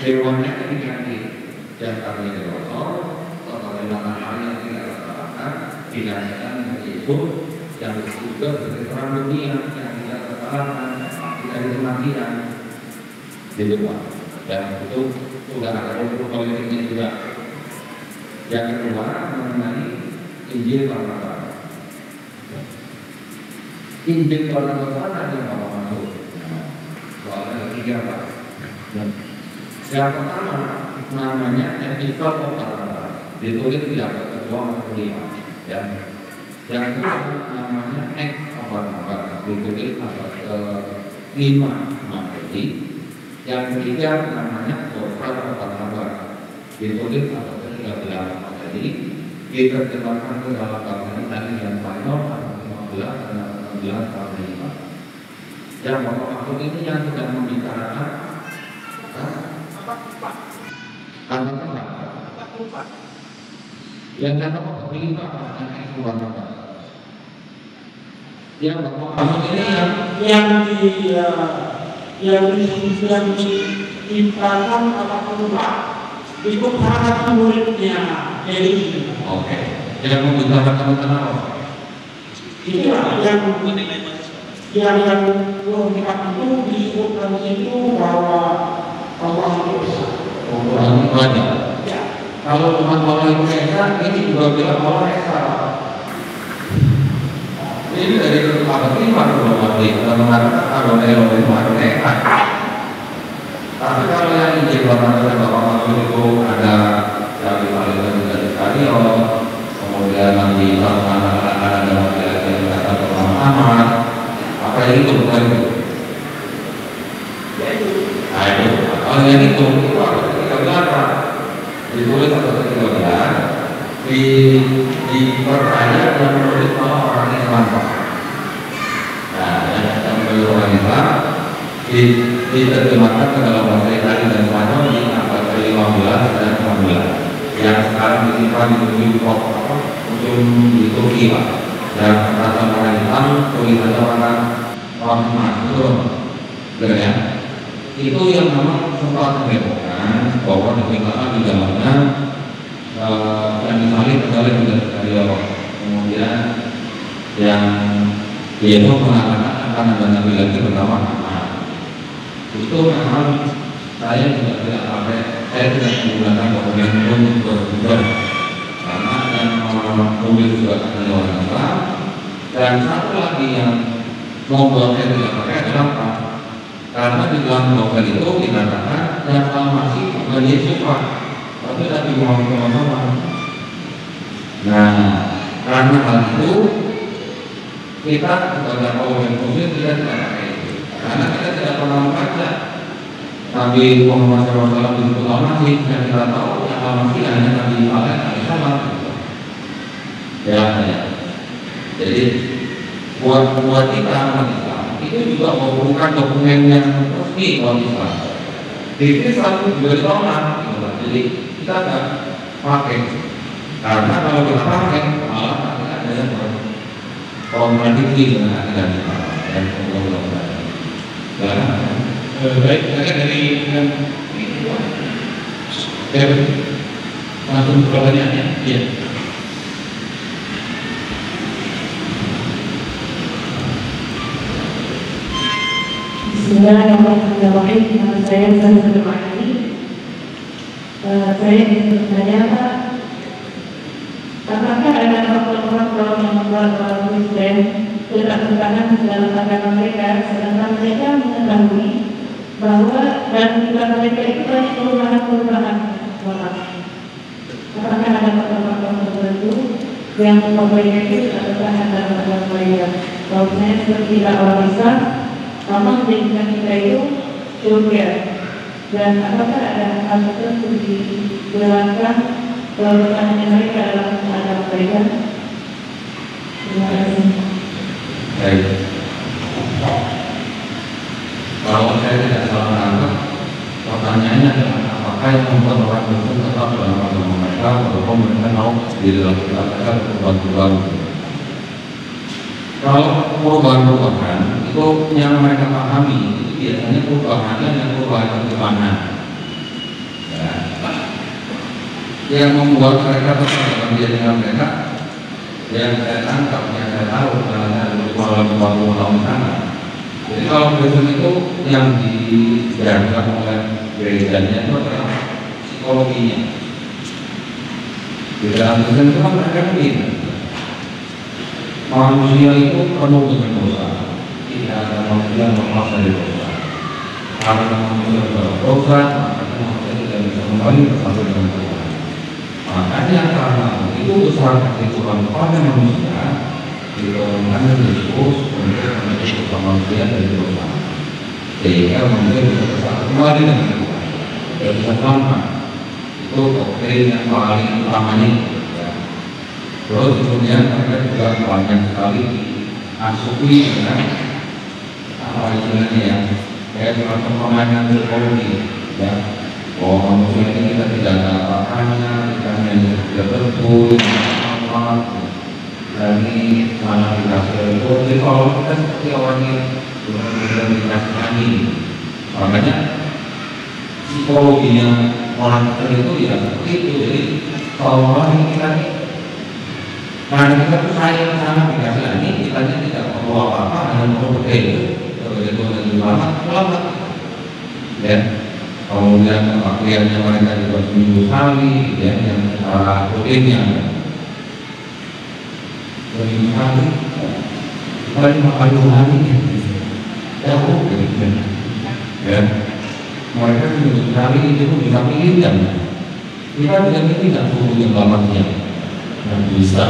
dewanya diganti, yang kami Dewa Sol, sebagaimana hal yang tidak terkatakan, digantikan dengan Yesus, yang juga sebagai terang dunia, yang tidak terkalahkan, tidak dimatikan di luar. Dan itu sudah ada unsur politiknya juga. Yang kedua mengenai Injil Barnabas. Injil Barnabas ada yang mau masuk. Soalnya ketiga Pak. Yang pertama namanya Epistle of Barnabas, ditulis di abad ke-2 atau ke-5. Yang kedua namanya Acts of Barnabas, ditulis abad ke-5 Masehi. Yang ketiga namanya Gospel of Barnabas, ditulis abad ke-13 Masehi. Diterjemahkan ke dalam bahasa Italia dan Spanyol abad ke-15 dan abad ke-16 tahun 5. Yang bapak maksud ini yang sudah membicarakan yang saya tahu begini Pak, yang Barnabas. Yang bapak maksud ini yang diimparkan apapun Pak, itu para muridnya dari oke. Yang membicarakan tentang apa? Itulah yang lengkap itu disebutkan itu bahwa Allah itu banyak. Ya. Kalau Tuhan Allah itu Esa, ini juga bilang Allah Esa. Ini dari abad 5 kita mengatakan kalau Elohim itu ada Esa. Tapi kalau yang Injil Barnabas Bapak maksud itu ada dari Palestina dari Spanyol, kemudian nanti ada laki-laki yang datang ke Muhammad. Apa yang itu bukan itu? Nah itu, kalau yang itu harus kita belajar. Ditulis atau ke-13 dipercaya dan menulis sama orang Islam. Nah, yang menulis orang Islam diterjemahkan ke dalam bahasa Italia dan Spanyol di abad ke-15 dan 16 yang sekarang disimpan di ujung di Turki Pak. Dan rasa orang Islam tulisannya orang Rahmat itu ya. Itu yang memang sempat menyebutkan bahwa dikatakan di dalamnya yang disalib adalah juga dari Allah. Kemudian yang Yesus mengatakan akan ada nabi lagi bernama Muhammad. Itu memang saya juga tidak pakai, saya tidak menggunakan dokumen untuk berjual karena yang mobil juga ada orang Islam. Dan satu lagi yang membuat saya tidak pakai adalah apa? Karena di dalam novel itu dikatakan yang masih bukan Yesus Pak, tapi lagi ngomong-ngomong. Nah, karena hal itu kita sebagai kaum muslim tidak pakai itu, karena kita tidak pernah membaca Nabi Muhammad SAW disebut Al-Masih, dan kita tahu yang Al-Masih hanya Nabi Alaihissalam. Ya. Jadi buat kita umat Islam itu juga memerlukan dokumen yang resmi umat Islam. Jadi selalu juga ditolak. Jadi kita tidak pakai, karena kalau kita pakai malah ada yang kontradiksi dengan ajaran Islam dan kemudian. Baik, saya dari langsung pertanyaannya. Iya. Bismillahirrahmanirrahim. Nama saya Zahra Ma'ani. Saya ingin bertanya, Pak, apakah ada faktor-faktor yang membuat para Kristen tidak bertahan dalam agama mereka, sedangkan mereka mengetahui bahwa dalam kehidupan mereka itu banyak perubahan-perubahan? Apakah ada faktor-faktor tertentu yang membuat mereka itu tidak bertahan dalam agama mereka? Kalau saya seperti orang Islam, Allah menjadikan kita itu surga, dan apakah ada hal tertentu dijelaskan bertahannya mereka dalam agama mereka? Terima kasih. Baik. Kalau saya tidak salah menangkap, pertanyaannya adalah apakah yang membuat orang Kristen tetap dalam agama mereka walaupun mereka mau di dalam kita perubahan-perubahan. Kalau perubahan-perubahan itu yang mereka pahami itu biasanya perubahannya yang perubahan bagaimana, ya. Yang membuat mereka tetap dalam dengan mereka, yang saya tangkap, yang saya tahu karena ada 20 tahun sana. Jadi kalau Kristen itu yang dijalankan oleh gerejanya itu adalah psikologinya. Di dalam Kristen itu kan mereka begini, manusia itu penuh dengan dosa, tidak ada manusia yang lepas dari dosa. Karena manusia berdosa, maka manusia tidak bisa kembali bersatu dengan Tuhan. Makanya karena itu besar kasih Tuhan kepada manusia, diturunkan Yesus untuk menjadi manusia dari dosa, sehingga manusia bisa bersatu kembali dengan Tuhan dan bisa selamat. Itu doktrin yang paling utamanya. Terus kemudian mereka juga banyak sekali diasuhi dengan apa istilahnya ya, kayak semacam permainan psikologi, ya. Oh, manusia ini kita tidak ada apa-apanya, kita hanya tidak betul, apa dari mana dikasih itu. Jadi kalau kita seperti orang yang belum dikasihani, makanya psikologinya orang itu ya seperti itu. Jadi kalau orang kita ini, nah kita tuh sayang sama dikasihani, kita tidak perlu apa-apa, hanya perlu betul, begitu dan selamat, ya. Kemudian pakaiannya mereka juga seminggu sekali, ya, yang secara rutinnya seminggu sekali, kali 50 hari, ya, ya. Mereka seminggu sekali itu bisa pilih kan? Kita bisa pilih nggak suhu yang lamanya, yang bisa.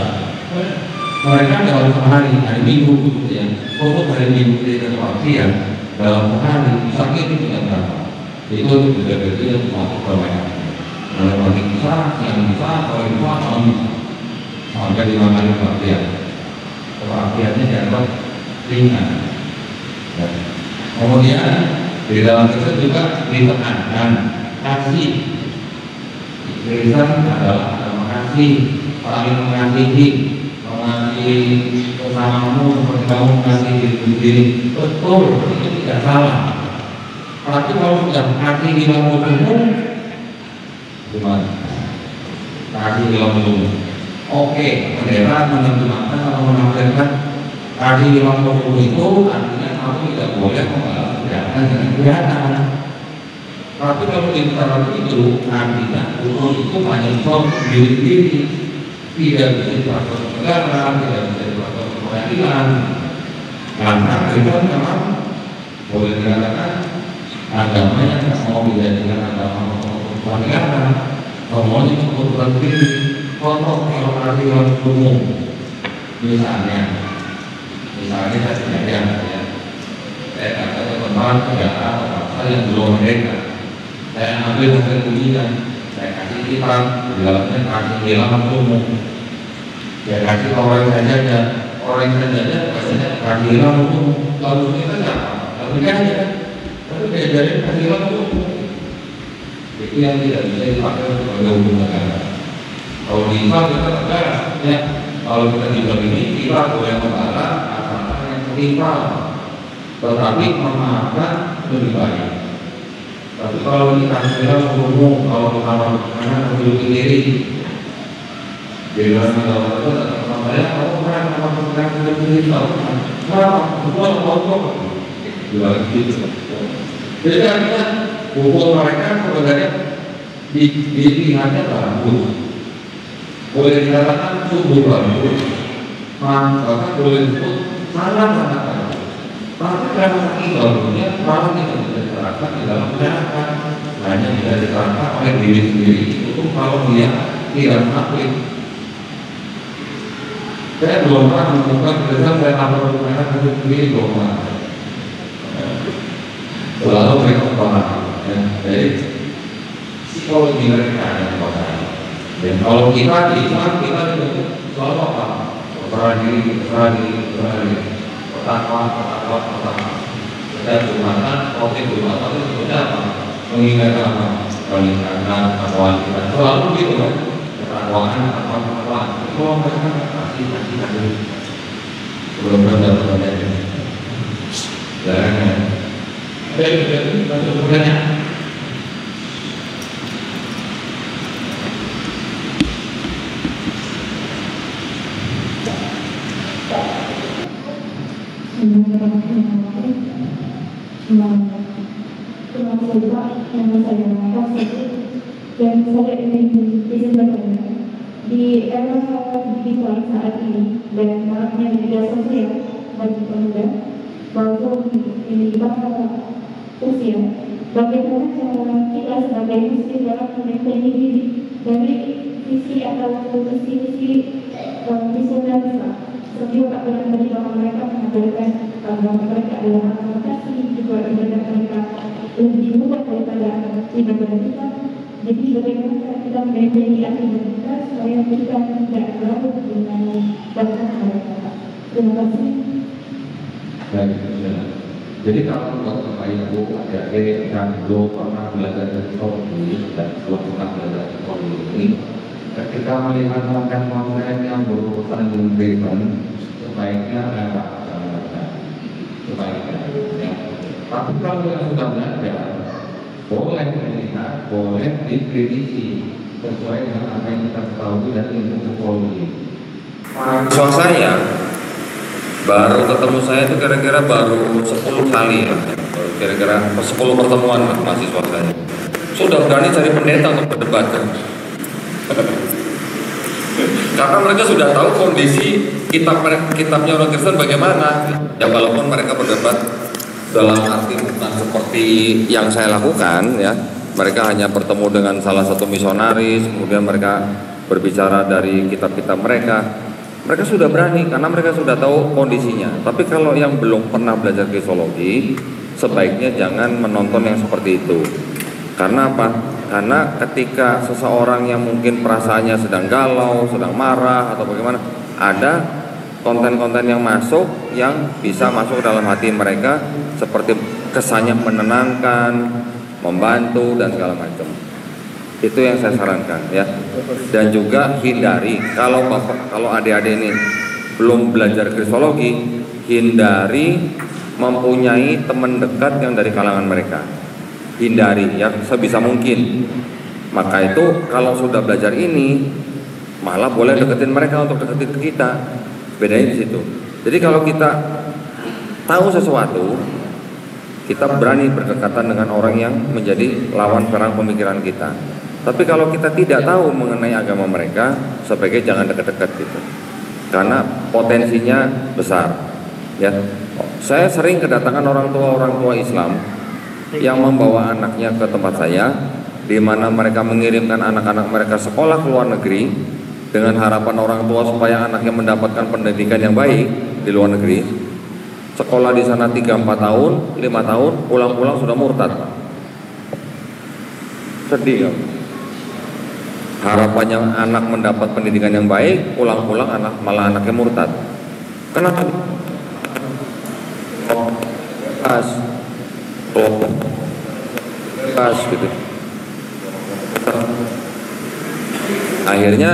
Mereka dalam sehari, hari Minggu, gitu ya, untuk hari Minggu tidak kepastian dalam sehari bisa pilih tidak berapa. Itu juga berbeda termasuk permainan. Mulai pagi bisa, siang bisa, sore bisa, malam bisa, sampai 5 kali pelatihan. Pelatihannya dianggap ringan. Ya. Kemudian di dalam itu juga ditekankan kasih. Kristen adalah kasih, saling mengasihi, mengasihi sesamamu seperti kamu mengasihi diri sendiri. Betul, itu tidak salah. Tapi kalau sudah kasih di dalam musuhmu, gimana? Kasih di dalam musuhmu. Oke, pendeta menerjemahkan atau menafsirkan kasih di dalam musuhmu itu artinya kamu tidak boleh membalas kejahatan dengan kejahatan. Tapi kalau intoleran itu artinya hukum itu hanya untuk diri-diri, tidak bisa dilakukan negara, tidak bisa dilakukan pengadilan. Karena itu memang boleh dikatakan agamanya mau dijadikan agama negara, mau kebutuhan diri. Contoh kalau artian umum, misalnya saya kata teman negara atau yang belum merdeka. Saya ambil hasil ujian, saya kasih kitab, di dalamnya kasih hilangan umum. Saya kasih orang saja, biasanya kasih hilangan umum. Lalu kita nggak apa, tapi diajarin kasih hilangan umum. Itu yang tidak bisa dipakai sebagai hukum negara. Kalau di Islam kita negara, ya. Kalau kita bilang ini, kita boleh membalas apa yang setimpal, tetapi memaafkan lebih baik. Tapi kalau kita bilang umum, kalau karena menunjukin diri, di dalam negara itu namanya kamu pernah menunjukin diri, bilang gitu. Jadi artinya hukum mereka sebenarnya dilihatnya bagus, boleh dikatakan sungguh bagus, bahkan boleh disebut sangat-sangat bagus. Tapi karena saking bagusnya, malah tidak bisa diterapkan di dalam masyarakat, hanya bisa diterapkan oleh diri sendiri. Itu kalau dia tidak mengakui. Saya belum pernah menemukan kesan saya lapor mereka sendiri belum pernah. Selalu mereka paham. Jadi psikologi mereka yang paham. Dan kalau kita di Islam kita itu selalu apa? Berserah diri. Pertama. Dan Jumatan, khotib Jumatan itu sebenarnya apa? Mengingatkan apa? Mengingatkan akwaan kita. Selalu gitu kan? Akwaan. Itu mereka kasih. Belum-belum dapat ini. Jangan. Jadi, pertanyaan. Dan saya ingin izin bertanya, di era digital saat ini dan maraknya media sosial bagi pemuda maupun ini bahkan usia, bagaimana cara kita sebagai muslim dalam membentengi diri dari visi atau visi misionaris sebelum tadi bahwa mereka mengajarkan bahwa mereka adalah akreditasi, juga ibadah mereka lebih mudah daripada ibadah kita. Jadi bagaimana kita membentengi akidah kita supaya kita tidak berlalu dengan bangsa mereka. Terima kasih. Baik, jadi kalau Bapak Ibu adik-adik yang belum pernah belajar psikologi dan belum pernah belajar psikologi ini, ketika melihat konten-konten yang berurusan dengan driven, sebaiknya ya. Tapi kalau yang sudah belajar, boleh melihat, boleh dikritisi sesuai dengan apa yang kita ketahui dari ilmu psikologi. Mahasiswa saya baru ketemu saya itu kira-kira baru 10 kali ya, kira-kira 10 pertemuan mahasiswa saya. Sudah berani cari pendeta untuk berdebat kan? Karena mereka sudah tahu kondisi kitabnya orang Kristen bagaimana. Ya walaupun mereka berdebat dalam arti bukan seperti yang saya lakukan ya, mereka hanya bertemu dengan salah satu misionaris, kemudian mereka berbicara dari kitab-kitab mereka. Mereka sudah berani karena mereka sudah tahu kondisinya. Tapi kalau yang belum pernah belajar kristologi, sebaiknya jangan menonton yang seperti itu. Karena apa? Karena ketika seseorang yang mungkin perasaannya sedang galau, sedang marah atau bagaimana, ada konten-konten yang masuk yang bisa masuk dalam hati mereka seperti kesannya menenangkan, membantu dan segala macam. Itu yang saya sarankan ya. Dan juga hindari kalau adik-adik ini belum belajar kristologi, hindari mempunyai teman dekat yang dari kalangan mereka. Hindari ya sebisa mungkin. Maka itu kalau sudah belajar ini malah boleh deketin mereka untuk deketin ke kita. Bedanya di situ. Jadi kalau kita tahu sesuatu, kita berani berdekatan dengan orang yang menjadi lawan perang pemikiran kita. Tapi kalau kita tidak tahu mengenai agama mereka, sebaiknya jangan dekat-dekat gitu, karena potensinya besar. Ya, saya sering kedatangan orang tua Islam yang membawa anaknya ke tempat saya, di mana mereka mengirimkan anak-anak mereka sekolah ke luar negeri dengan harapan orang tua supaya anaknya mendapatkan pendidikan yang baik di luar negeri. Sekolah di sana 3-4 tahun, 5 tahun, pulang-pulang sudah murtad. Sedih kan? Harapannya anak mendapat pendidikan yang baik, pulang-pulang malah anaknya murtad. Kenapa? Pas gitu. Akhirnya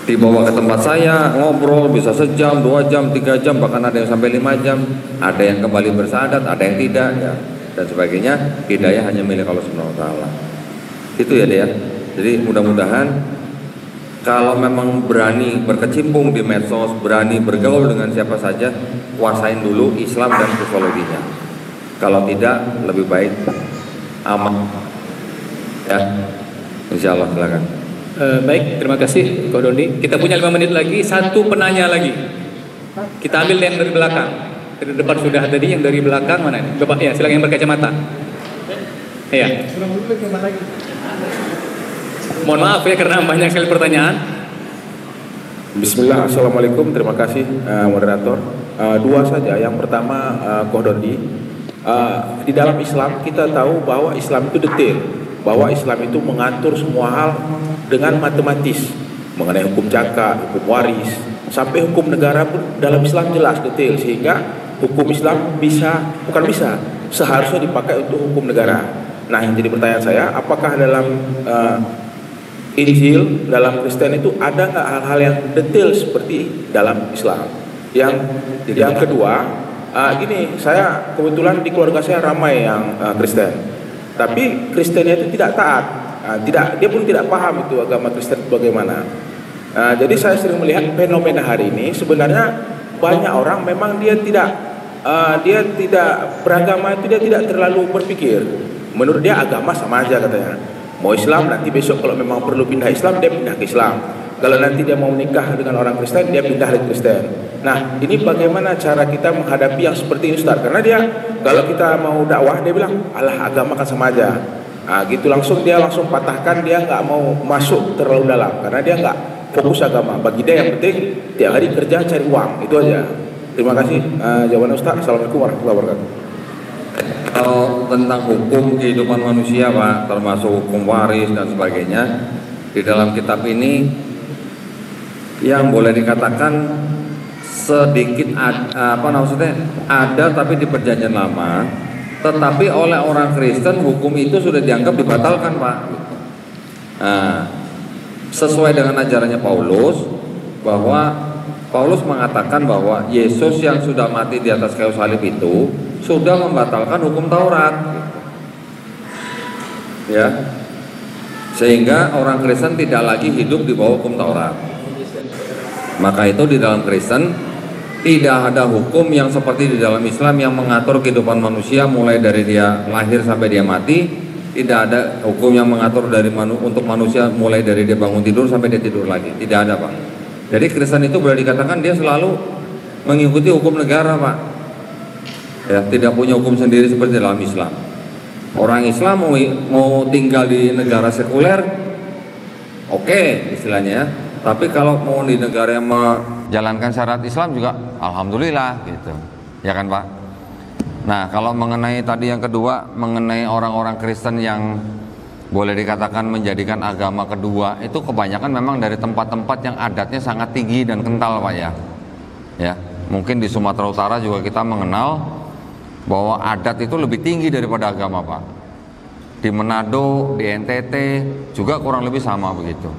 dibawa ke tempat saya, ngobrol bisa sejam, 2 jam, 3 jam, bahkan ada yang sampai 5 jam. Ada yang kembali bersyahadat, ada yang tidak, ya, dan sebagainya. Hidayah hanya milik Allah Subhanahu wa taala. Itu ya dia. Jadi mudah-mudahan kalau memang berani berkecimpung di medsos, berani bergaul dengan siapa saja, kuasain dulu Islam dan sosiologinya. Kalau tidak, lebih baik aman. Ya, insya Allah, silakan. Baik, terima kasih Ko Doni. Kita punya 5 menit lagi, satu penanya lagi. Kita ambil yang dari belakang. Dari depan sudah tadi, yang dari belakang mana ini? Bapak ya, silakan yang berkacamata. Iya. Mohon maaf ya karena banyak sekali pertanyaan. Bismillah, assalamualaikum, terima kasih moderator. 2 saja. Yang pertama, Ko Doni, di dalam Islam kita tahu bahwa Islam itu detail, bahwa Islam itu mengatur semua hal dengan matematis, mengenai hukum zakat, hukum waris, sampai hukum negara pun dalam Islam jelas detail, sehingga hukum Islam seharusnya dipakai untuk hukum negara. Nah, yang jadi pertanyaan saya, apakah dalam Injil, dalam Kristen itu ada nggak hal-hal yang detail seperti dalam Islam? Yang kedua, gini, saya kebetulan di keluarga saya ramai yang Kristen, tapi Kristennya itu tidak taat, dia pun tidak paham itu agama Kristen bagaimana. Jadi saya sering melihat fenomena hari ini, sebenarnya banyak orang memang dia tidak beragama, itu dia tidak terlalu berpikir. Menurut dia agama sama aja katanya. Mau Islam, nanti besok kalau memang perlu pindah Islam, dia pindah ke Islam. Kalau nanti dia mau menikah dengan orang Kristen, dia pindah ke Kristen. Nah, ini bagaimana cara kita menghadapi yang seperti ini, Ustaz? Karena dia, kalau kita mau dakwah, dia bilang, alah agama kan sama aja. Nah, gitu dia langsung patahkan, dia nggak mau masuk terlalu dalam, karena dia nggak fokus agama. Bagi dia yang penting, tiap hari kerja cari uang, itu aja. Terima kasih jawaban Ustaz. Assalamualaikum warahmatullahi wabarakatuh. Kalau tentang hukum kehidupan manusia, Pak, termasuk hukum waris dan sebagainya, di dalam kitab ini yang boleh dikatakan sedikit ada tapi di Perjanjian Lama, tetapi oleh orang Kristen hukum itu sudah dianggap dibatalkan, Pak. Nah, sesuai dengan ajarannya Paulus, bahwa Paulus mengatakan bahwa Yesus yang sudah mati di atas kayu salib itu sudah membatalkan hukum Taurat, ya, sehingga orang Kristen tidak lagi hidup di bawah hukum Taurat. Maka itu di dalam Kristen tidak ada hukum yang seperti di dalam Islam yang mengatur kehidupan manusia mulai dari dia lahir sampai dia mati. Tidak ada hukum yang mengatur untuk manusia mulai dari dia bangun tidur sampai dia tidur lagi. Tidak ada, Pak. Jadi Kristen itu boleh dikatakan dia selalu mengikuti hukum negara, Pak. Ya, tidak punya hukum sendiri seperti dalam Islam. Orang Islam mau tinggal di negara sekuler, oke, istilahnya ya. Tapi kalau mau di negara yang menjalankan syariat Islam juga, alhamdulillah gitu, ya kan, Pak? Nah, kalau mengenai tadi yang kedua, mengenai orang-orang Kristen yang boleh dikatakan menjadikan agama kedua, itu kebanyakan memang dari tempat-tempat yang adatnya sangat tinggi dan kental, Pak, ya. Ya, mungkin di Sumatera Utara juga kita mengenal bahwa adat itu lebih tinggi daripada agama, Pak. Di Manado, di NTT juga kurang lebih sama begitu.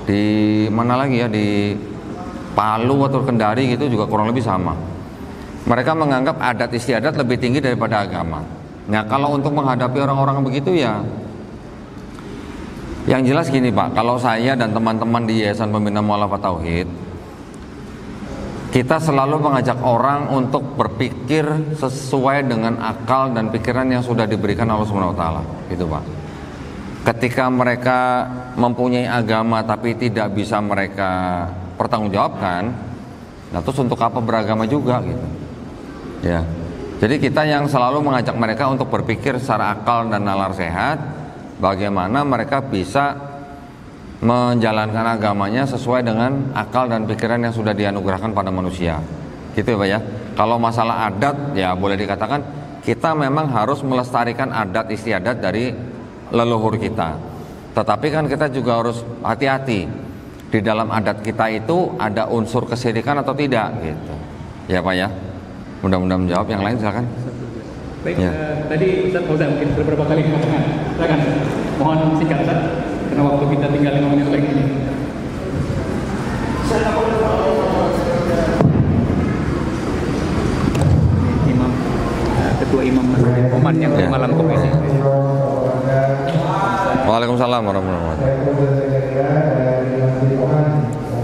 Di mana lagi ya, di Palu atau Kendari gitu juga kurang lebih sama. Mereka menganggap adat istiadat lebih tinggi daripada agama. Nah, kalau untuk menghadapi orang-orang begitu ya, yang jelas gini, Pak, kalau saya dan teman-teman di Yayasan Pembina Mu'alafah Tauhid, kita selalu mengajak orang untuk berpikir sesuai dengan akal dan pikiran yang sudah diberikan Allah Subhanahu wa taala, gitu Pak. Ketika mereka mempunyai agama tapi tidak bisa mereka pertanggungjawabkan, nah terus untuk apa beragama juga gitu. Ya. Jadi kita yang selalu mengajak mereka untuk berpikir secara akal dan nalar sehat, bagaimana mereka bisa menjalankan agamanya sesuai dengan akal dan pikiran yang sudah dianugerahkan pada manusia. Gitu ya Pak ya. Kalau masalah adat ya boleh dikatakan kita memang harus melestarikan adat istiadat dari leluhur kita. Tetapi kan kita juga harus hati-hati. Di dalam adat kita itu ada unsur kesyirikan atau tidak gitu. Ya Pak ya. Mudah-mudahan menjawab. Yang lain silakan. Baik, Ya. Tadi Ustaz Fauzan mungkin beberapa kali mengatakan. Silakan. Mohon singkat Ustaz. Karena waktu kita tinggal 5 menit lagi ini. Imam, Ketua Imam Masjid Oman yang malam komisi. Waalaikumsalam warahmatullahi wabarakatuh.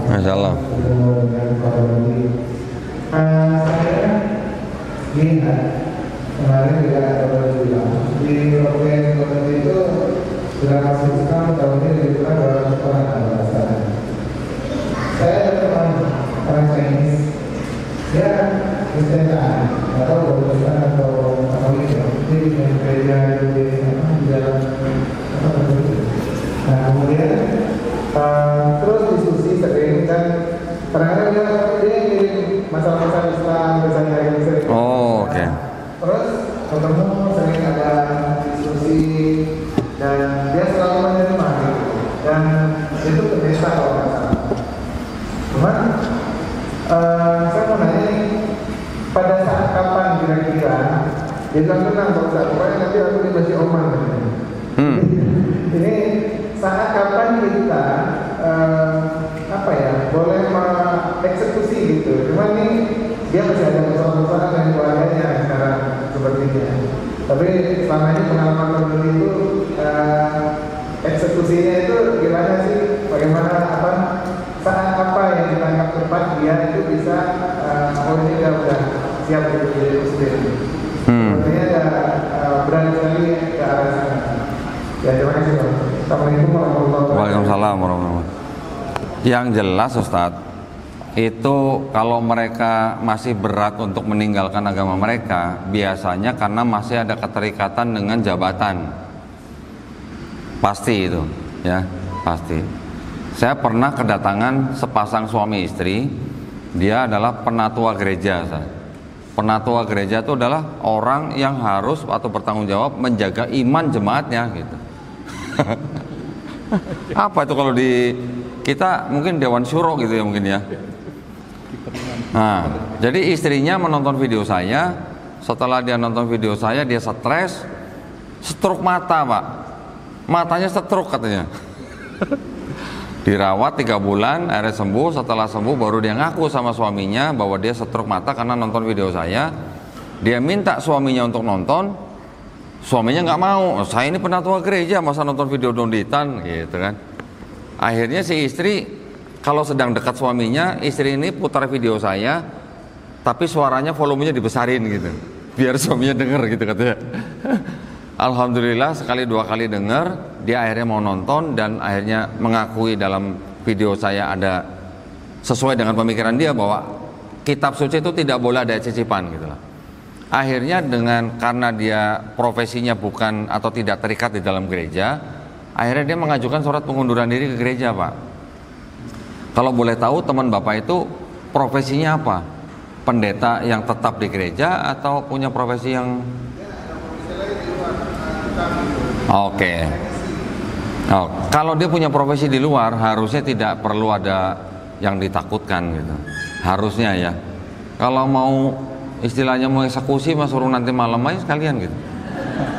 Masya Allah. Saya lihat kemarin juga ada bilang di provinsi itu sudah masuk Islam tahun ini lebih kurang 200 orang anggota. Saya ada teman orang Chinese, dia Kristen atau Protestan atau Katolik, dia di gereja di dalam nah kemudian terus diskusi sering kan kadang-kadang dia ngirim masalah-masalah Islam misalnya yang sering. Oh, oke. Terus ketemu sering ada diskusi dan dia selalu menerima gitu. Dan itu pendeta kalau nggak salah. Cuman saya mau nanya nih, pada saat kapan kira-kira dia bilang tenang Pak Ustaz, pokoknya nanti aku di Masjid Oman. Ini saat kapan kita boleh mengeksekusi gitu. Cuman nih dia masih ada masalah-masalah dengan keluarganya sekarang sepertinya. Tapi selama ini pengalaman tertentu itu eksekusinya itu gimana sih? Bagaimana saat apa yang ditangkap tepat dia itu bisa ini dia udah siap untuk jadi muslim. Sepertinya ada berani sekali ke arah sana. Ya terima kasih Pak. Assalamualaikum warahmatullahi wabarakatuh. Waalaikumsalam warahmatullahi wabarakatuh. Yang jelas Ustadz, itu kalau mereka masih berat untuk meninggalkan agama mereka, biasanya karena masih ada keterikatan dengan jabatan. Pasti itu, ya, pasti. Saya pernah kedatangan sepasang suami istri, dia adalah penatua gereja. Penatua gereja itu adalah orang yang harus atau bertanggung jawab menjaga iman jemaatnya gitu. Apa itu kalau di kita mungkin dewan syuro gitu ya mungkin ya. Nah, jadi istrinya menonton video saya. Setelah dia nonton video saya, dia stres, stroke mata Pak. Matanya stroke katanya. Dirawat 3 bulan, akhirnya sembuh. Setelah sembuh baru dia ngaku sama suaminya bahwa dia stroke mata karena nonton video saya. Dia minta suaminya untuk nonton, suaminya nggak mau. Saya ini penatua gereja, masa nonton video donditan gitu kan. Akhirnya si istri kalau sedang dekat suaminya, istri ini putar video saya, tapi suaranya volumenya dibesarin gitu, biar suaminya denger gitu katanya. Alhamdulillah sekali 2 kali denger, dia akhirnya mau nonton dan akhirnya mengakui dalam video saya ada sesuai dengan pemikiran dia bahwa kitab suci itu tidak boleh ada cicipan gitu lah. Akhirnya karena dia profesinya bukan atau tidak terikat di dalam gereja, akhirnya dia mengajukan surat pengunduran diri ke gereja Pak. Kalau boleh tahu teman Bapak itu profesinya apa? Pendeta yang tetap di gereja atau punya profesi yang Oke. Oh, kalau dia punya profesi di luar, harusnya tidak perlu ada yang ditakutkan gitu. Harusnya ya. Kalau mau istilahnya mau eksekusi, mas suruh nanti malam aja sekalian gitu.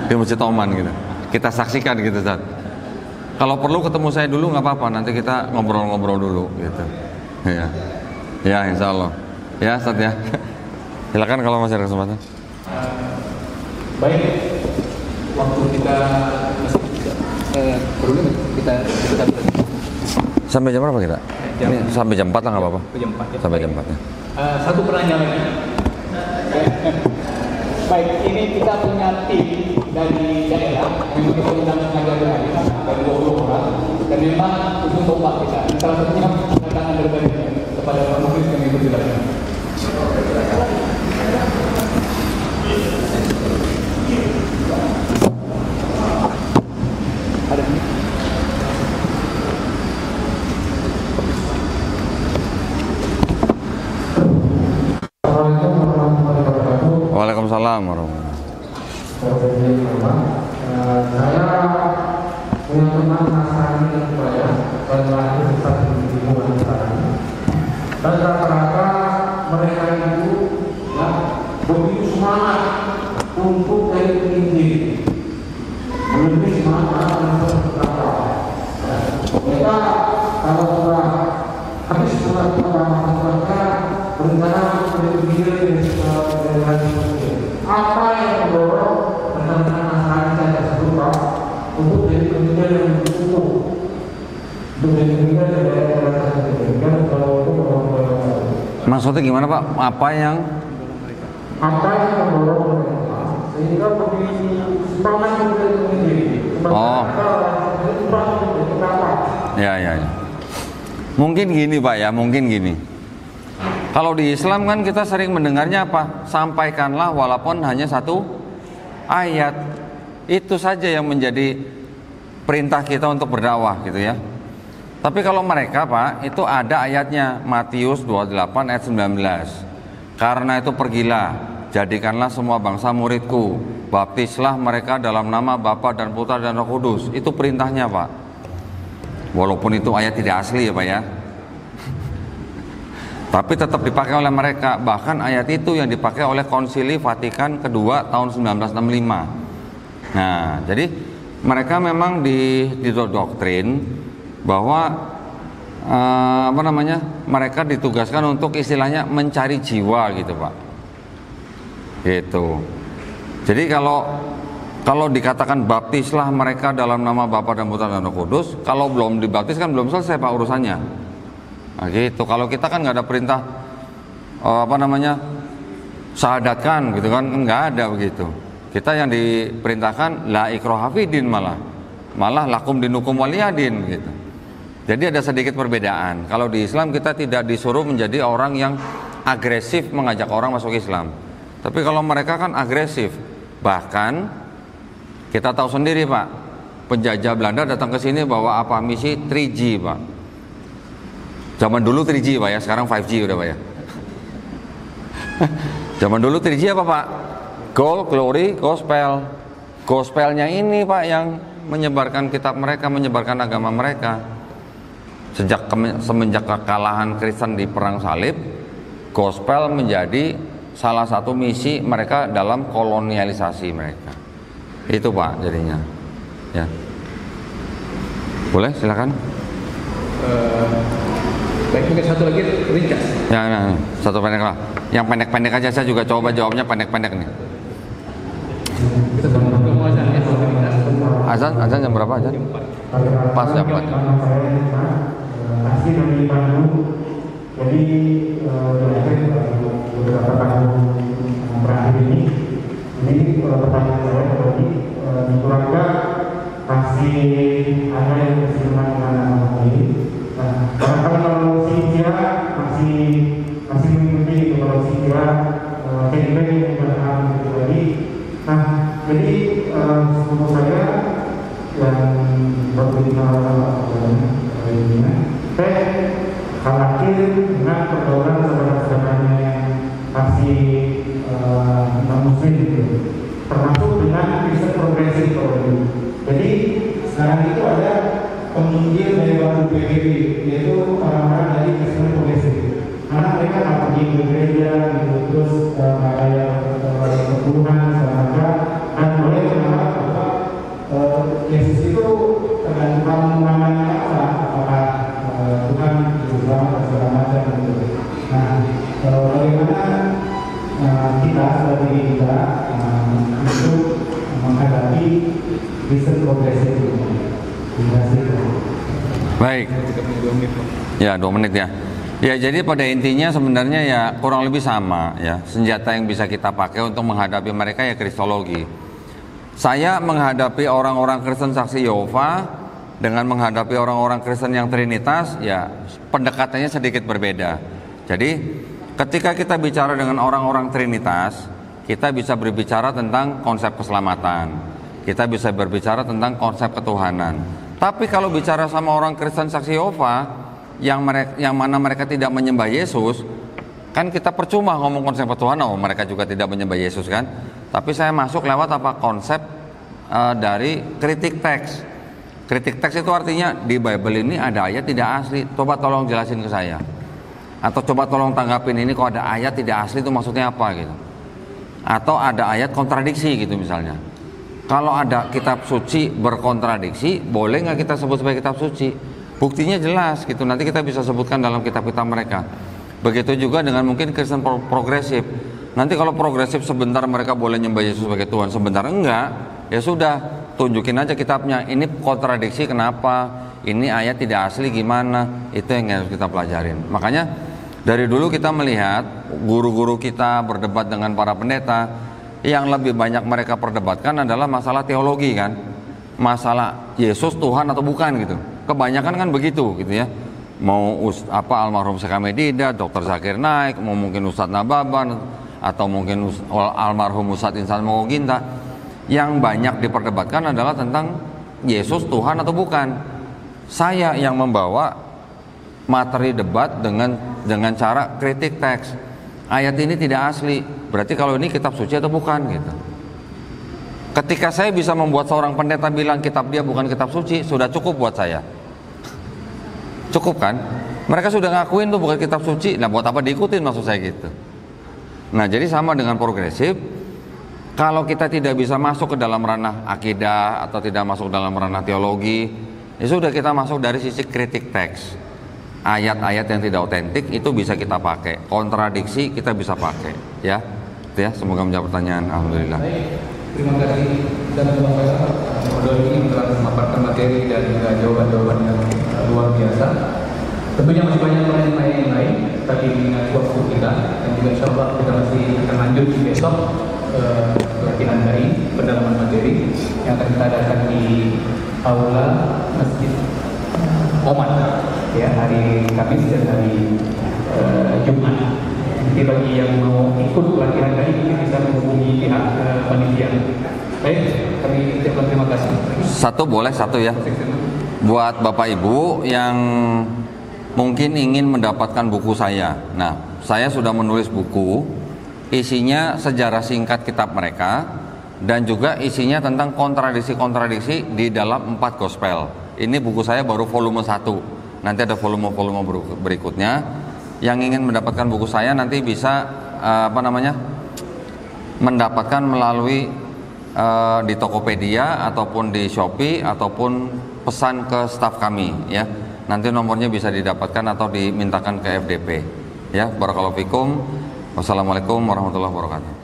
Di Masjid Oman gitu. Kita saksikan gitu Ustaz. Kalau perlu ketemu saya dulu nggak apa-apa, nanti kita ngobrol-ngobrol dulu gitu. Ya. Ya, insya Allah. Ya Ustaz ya. Silakan kalau masih ada kesempatan. Baik. Waktu kita masih perlu kita sampai jam berapa kita? jam. Ini sampai jam 4 lah nggak apa-apa. Jam 4 ya. Sampai jam 4 ya. Satu pertanyaan lagi. Baik, ini kita punya tim dari daerah yang mengundang tenaga kerja dari 20 orang dan memang itu tombak kita. Salah satunya kedatangan dari kepada Pak Muflis kami berjelaskan. Waalaikumsalam warahmatullahi Saya punya teman Nasrani yang kaya dan lahir besar di lingkungan Nasrani. Dan rata-rata mereka itu ya begitu semangat untuk dari Injil, lebih semangat untuk berdakwah. Mereka kalau sudah habis surat mereka berencana berpikir dari lagi. Apa yang mendorong rekan-rekan Nasrani saya tersebut Pak untuk jadi pemimpin yang cukup, untuk jadi pemimpin yang Maksudnya gimana Pak? Apa yang mendorong mereka sehingga begitu semangat untuk menjadi Ya. Mungkin gini Pak ya, mungkin gini. Kalau di Islam kan kita sering mendengarnya apa? Sampaikanlah walaupun hanya satu ayat. Itu saja yang menjadi perintah kita untuk berdakwah gitu ya. Tapi kalau mereka Pak, itu ada ayatnya, Matius 28 ayat 19. Karena itu pergilah, jadikanlah semua bangsa muridku, baptislah mereka dalam nama Bapa dan Putra dan Roh Kudus. Itu perintahnya Pak. Walaupun itu ayat tidak asli ya Pak ya, tapi tetap dipakai oleh mereka. Bahkan ayat itu yang dipakai oleh Konsili Vatikan kedua tahun 1965. Nah, jadi mereka memang didoktrin bahwa mereka ditugaskan untuk istilahnya mencari jiwa gitu Pak. Gitu. Jadi kalau dikatakan baptislah mereka dalam nama Bapa dan Putra dan Roh Kudus, kalau belum dibaptis kan belum selesai Pak urusannya. Nah, gitu. Kalau kita kan nggak ada perintah syahadatkan gitu kan, nggak ada begitu. Kita yang diperintahkan la ikraha fiddin, malah lakum dinukum waliyadin gitu. Jadi ada sedikit perbedaan. Kalau di Islam kita tidak disuruh menjadi orang yang agresif mengajak orang masuk Islam. Tapi kalau mereka kan agresif. Bahkan kita tahu sendiri Pak, penjajah Belanda datang ke sini bawa apa? Misi 3G Pak. Zaman dulu 3G Pak ya, sekarang 5G udah Pak ya. Zaman dulu 3G apa Pak? Gold, glory, gospel. Gospelnya ini Pak yang menyebarkan kitab mereka, menyebarkan agama mereka. Semenjak kekalahan Kristen di perang salib, gospel menjadi salah satu misi mereka dalam kolonialisasi mereka. Itu Pak jadinya. Ya. Boleh silakan. Baik, mungkin satu lagi ringkas. Ya, satu pendek lah. Yang pendek-pendek aja, saya juga coba jawabnya pendek-pendek nih. Kita sama mau azan ya, azan jam berapa azan? Pas jam 4. Asli dari Bandung. Jadi beberapa tahun terakhir ini pertanyaan saya tadi di keluarga masih ada yang bersinggungan dengan anak ini. Nah, kalau Cynthia masih mengikuti kalau Cynthia campaign yang berhak gitu tadi. Nah, jadi sepupu saya yang berbeda ini, saya khawatir dengan pergaulan saudara-saudaranya yang masih non-muslim gitu, termasuk dengan Kristen progresif ini. Jadi sekarang itu ada penginjil dari waktu PBB, yaitu orang-orang dari Kristen progresif. Karena mereka nggak pergi ke gereja, gitu, terus nggak ada kebunuhan segala dan boleh menganggap bahwa Yesus itu tergantung namanya apa, apakah Tuhan juga segala macam gitu. Nah, bagaimana kita sebagai kita untuk menghadapi Kristen progresif ini? Baik. Ya, 2 menit ya. Ya, jadi pada intinya sebenarnya ya kurang lebih sama ya. Senjata yang bisa kita pakai untuk menghadapi mereka ya kristologi. Saya menghadapi orang-orang Kristen saksi Yehova dengan menghadapi orang-orang Kristen yang Trinitas ya pendekatannya sedikit berbeda. Jadi ketika kita bicara dengan orang-orang Trinitas, kita bisa berbicara tentang konsep keselamatan. Kita bisa berbicara tentang konsep ketuhanan. Tapi kalau bicara sama orang Kristen saksi Yehova yang mana mereka tidak menyembah Yesus, kan kita percuma ngomong konsep ketuhanan, mereka juga tidak menyembah Yesus kan. Tapi saya masuk lewat apa konsep dari kritik teks. Kritik teks itu artinya di Bible ini ada ayat tidak asli, coba tolong jelasin ke saya. Atau coba tolong tanggapin ini kok ada ayat tidak asli itu maksudnya apa gitu. Atau ada ayat kontradiksi gitu misalnya. Kalau ada kitab suci berkontradiksi, boleh nggak kita sebut sebagai kitab suci? Buktinya jelas gitu, nanti kita bisa sebutkan dalam kitab-kitab mereka. Begitu juga dengan mungkin Kristen progresif. Nanti kalau progresif sebentar mereka boleh nyembah Yesus sebagai Tuhan, sebentar enggak, ya sudah, tunjukin aja kitabnya. Ini kontradiksi kenapa, ini ayat tidak asli gimana, itu yang harus kita pelajarin. Makanya dari dulu kita melihat guru-guru kita berdebat dengan para pendeta, yang lebih banyak mereka perdebatkan adalah masalah teologi kan, masalah Yesus Tuhan atau bukan gitu. Kebanyakan kan begitu gitu ya. Mau almarhum Syekh Medida, Dr. Zakir Naik, mau mungkin Ustadz Nababan atau mungkin almarhum Ustadz Insan Mogoginta, yang banyak diperdebatkan adalah tentang Yesus Tuhan atau bukan. Saya yang membawa materi debat dengan cara kritik teks. Ayat ini tidak asli, berarti kalau ini kitab suci atau bukan gitu. Ketika saya bisa membuat seorang pendeta bilang kitab dia bukan kitab suci, sudah cukup buat saya. Cukup kan? Mereka sudah ngakuin tuh bukan kitab suci, nah buat apa diikutin maksud saya gitu. Nah jadi sama dengan progresif, kalau kita tidak bisa masuk ke dalam ranah akidah atau tidak masuk dalam ranah teologi, ya sudah kita masuk dari sisi kritik teks. Ayat-ayat yang tidak otentik itu bisa kita pakai, kontradiksi kita bisa pakai, ya. Itu ya, semoga menjawab pertanyaan. Alhamdulillah. Terima kasih dan terima kasih Modul ini telah memaparkan materi dan juga jawaban-jawaban yang luar biasa. Tentunya masih banyak pertanyaan yang lain, tapi mengingat waktu kita dan juga insya Allah kita masih akan lanjut di besok pelatihan dari pendalaman materi yang akan kita adakan di aula Masjid Oman ya, hari Kamis dan hari Jumat. Jadi bagi yang mau ikut pelatihan tadi mungkin bisa menghubungi pihak panitia. Baik, kami ucapkan terima kasih. Satu ya. Buat Bapak Ibu yang mungkin ingin mendapatkan buku saya. Nah, saya sudah menulis buku, isinya sejarah singkat kitab mereka dan juga isinya tentang kontradiksi-kontradiksi di dalam 4 gospel. Ini buku saya baru volume 1. Nanti ada volume-volume berikutnya. Yang ingin mendapatkan buku saya nanti bisa mendapatkan melalui di Tokopedia ataupun di Shopee ataupun pesan ke staf kami ya. Nanti nomornya bisa didapatkan atau dimintakan ke FDP ya. Barakallahu fikum. Wassalamualaikum warahmatullahi wabarakatuh.